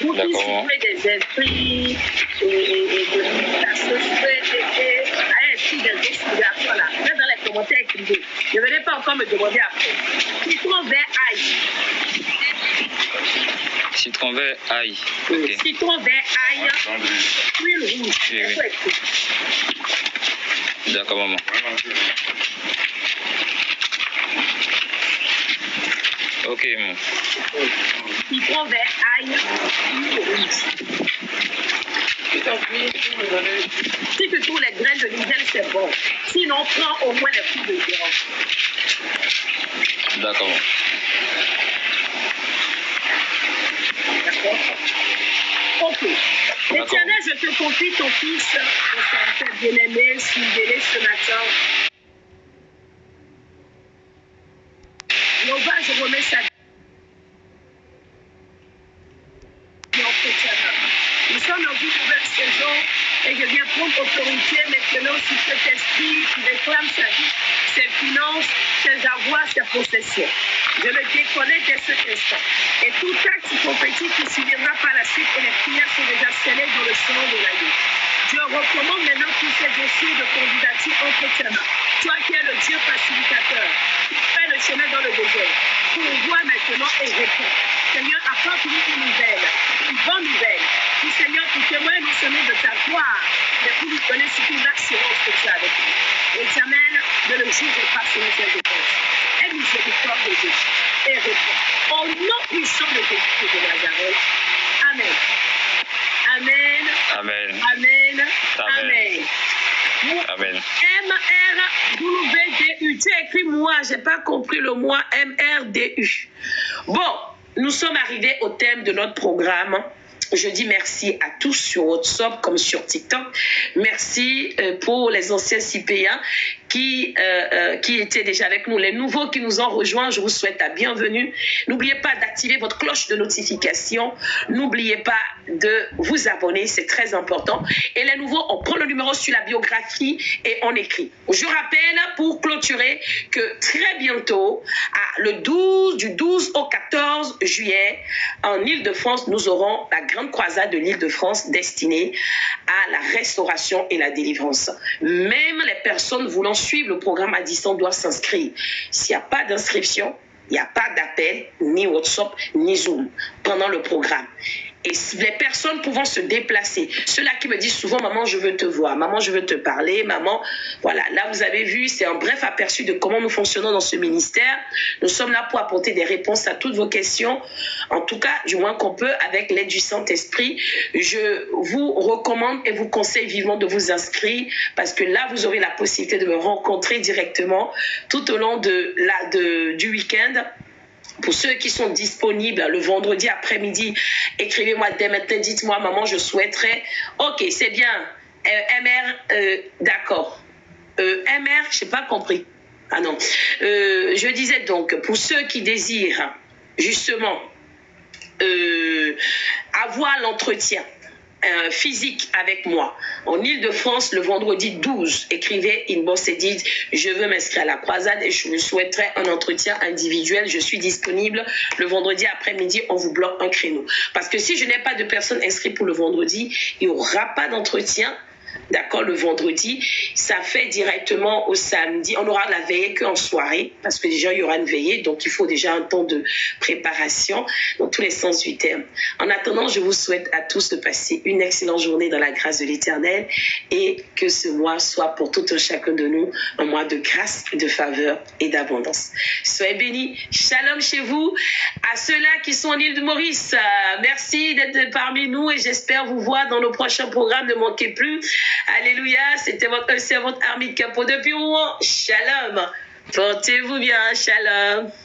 Pour dissimuler des esprits et de la société à un esprit d'investigation là. Là dans les commentaires écrivez. Ne venez pas encore me demander après. Citron vert ail. Citron vert ail. Okay. Citron vert ail. Huile rouge. Oui. D'accord, maman. Ok, maman. Citron vert ail. Huile rouge. Si tu trouves les graines de liselle, c'est bon. Sinon, prends au moins les fruits de gérant. D'accord. D'accord. Ok. Éternel, je te confie ton fils, ton serviteur bien-aimé, suivez-les ce matin. Jéhovah, je remets sa Nous sommes dans une nouvelle saison et je viens prendre autorité maintenant sur cet esprit qui réclame sa vie, ses finances, ses avoirs, ses possessions. Je le déconnecte dès cet instant. Et tout acte prophétique qui suivra par la suite et les prières sont déjà scellées dans le sang de l'agneau. Je recommande maintenant tous ces dossiers de candidature entre tes mains. Toi qui es le Dieu facilitateur, qui fait le chemin dans le désert, pourvois maintenant et réponds. Seigneur, apporte-nous une nouvelle, une bonne nouvelle. Puis Seigneur, pour témoigner non seulement de ta gloire, mais pour nous donner surtout l'assurance que tu as avec nous. Éternel, ne le juge pas selon tes dépenses. Aie miséricorde de Dieu et réponds. Au nom puissant de Jésus de Nazareth. Amen. Amen. Amen. Amen. Amen. Amen. MRWDU. Tu as écrit moi, j'ai pas compris le moi MRDU. Bon, nous sommes arrivés au thème de notre programme. Je dis merci à tous sur WhatsApp comme sur TikTok. Merci pour les anciens CPA qui étaient déjà avec nous. Les nouveaux qui nous ont rejoints, je vous souhaite la bienvenue. N'oubliez pas d'activer votre cloche de notification. N'oubliez pas de vous abonner, c'est très important. Et les nouveaux, on prend le numéro sur la biographie et on écrit. Je rappelle pour clôturer que très bientôt, du 12 au 14 juillet, en Île-de-France, nous aurons la grande croisade de l'Île-de-France destinée à la restauration et la délivrance. Même les personnes voulant suivre le programme à distance doivent s'inscrire. S'il n'y a pas d'inscription, il n'y a pas d'appel, ni WhatsApp, ni Zoom pendant le programme. Et les personnes pouvant se déplacer, ceux-là qui me disent souvent, maman, je veux te voir, maman, je veux te parler, maman, voilà, là, vous avez vu, c'est un bref aperçu de comment nous fonctionnons dans ce ministère. Nous sommes là pour apporter des réponses à toutes vos questions, en tout cas, du moins qu'on peut, avec l'aide du Saint-Esprit. Je vous recommande et vous conseille vivement de vous inscrire, parce que là, vous aurez la possibilité de me rencontrer directement tout au long du week-end. Pour ceux qui sont disponibles le vendredi après-midi, écrivez-moi dès maintenant, dites-moi, maman, je souhaiterais. Ok, c'est bien. MR, d'accord. MR, je n'ai pas compris. Ah non. Je disais donc, pour ceux qui désirent justement avoir l'entretien physique avec moi en Île-de-France le vendredi 12, écrivez inbox et dites je veux m'inscrire à la croisade et je souhaiterais un entretien individuel, je suis disponible le vendredi après-midi, on vous bloque un créneau parce que si je n'ai pas de personnes inscrites pour le vendredi, il n'y aura pas d'entretien. D'accord, le vendredi, ça fait directement au samedi. On n'aura la veillée qu'en soirée, parce que déjà, il y aura une veillée, donc il faut déjà un temps de préparation dans tous les sens du terme. En attendant, je vous souhaite à tous de passer une excellente journée dans la grâce de l'Éternel et que ce mois soit pour tout un chacun de nous un mois de grâce, de faveur et d'abondance. Soyez bénis. Shalom chez vous. À ceux-là qui sont en île de Maurice, merci d'être parmi nous et j'espère vous voir dans nos prochains programmes. Ne manquez plus. Alléluia, c'était votre servante Armide Capot depuis Rouen. Shalom. Portez-vous bien, shalom.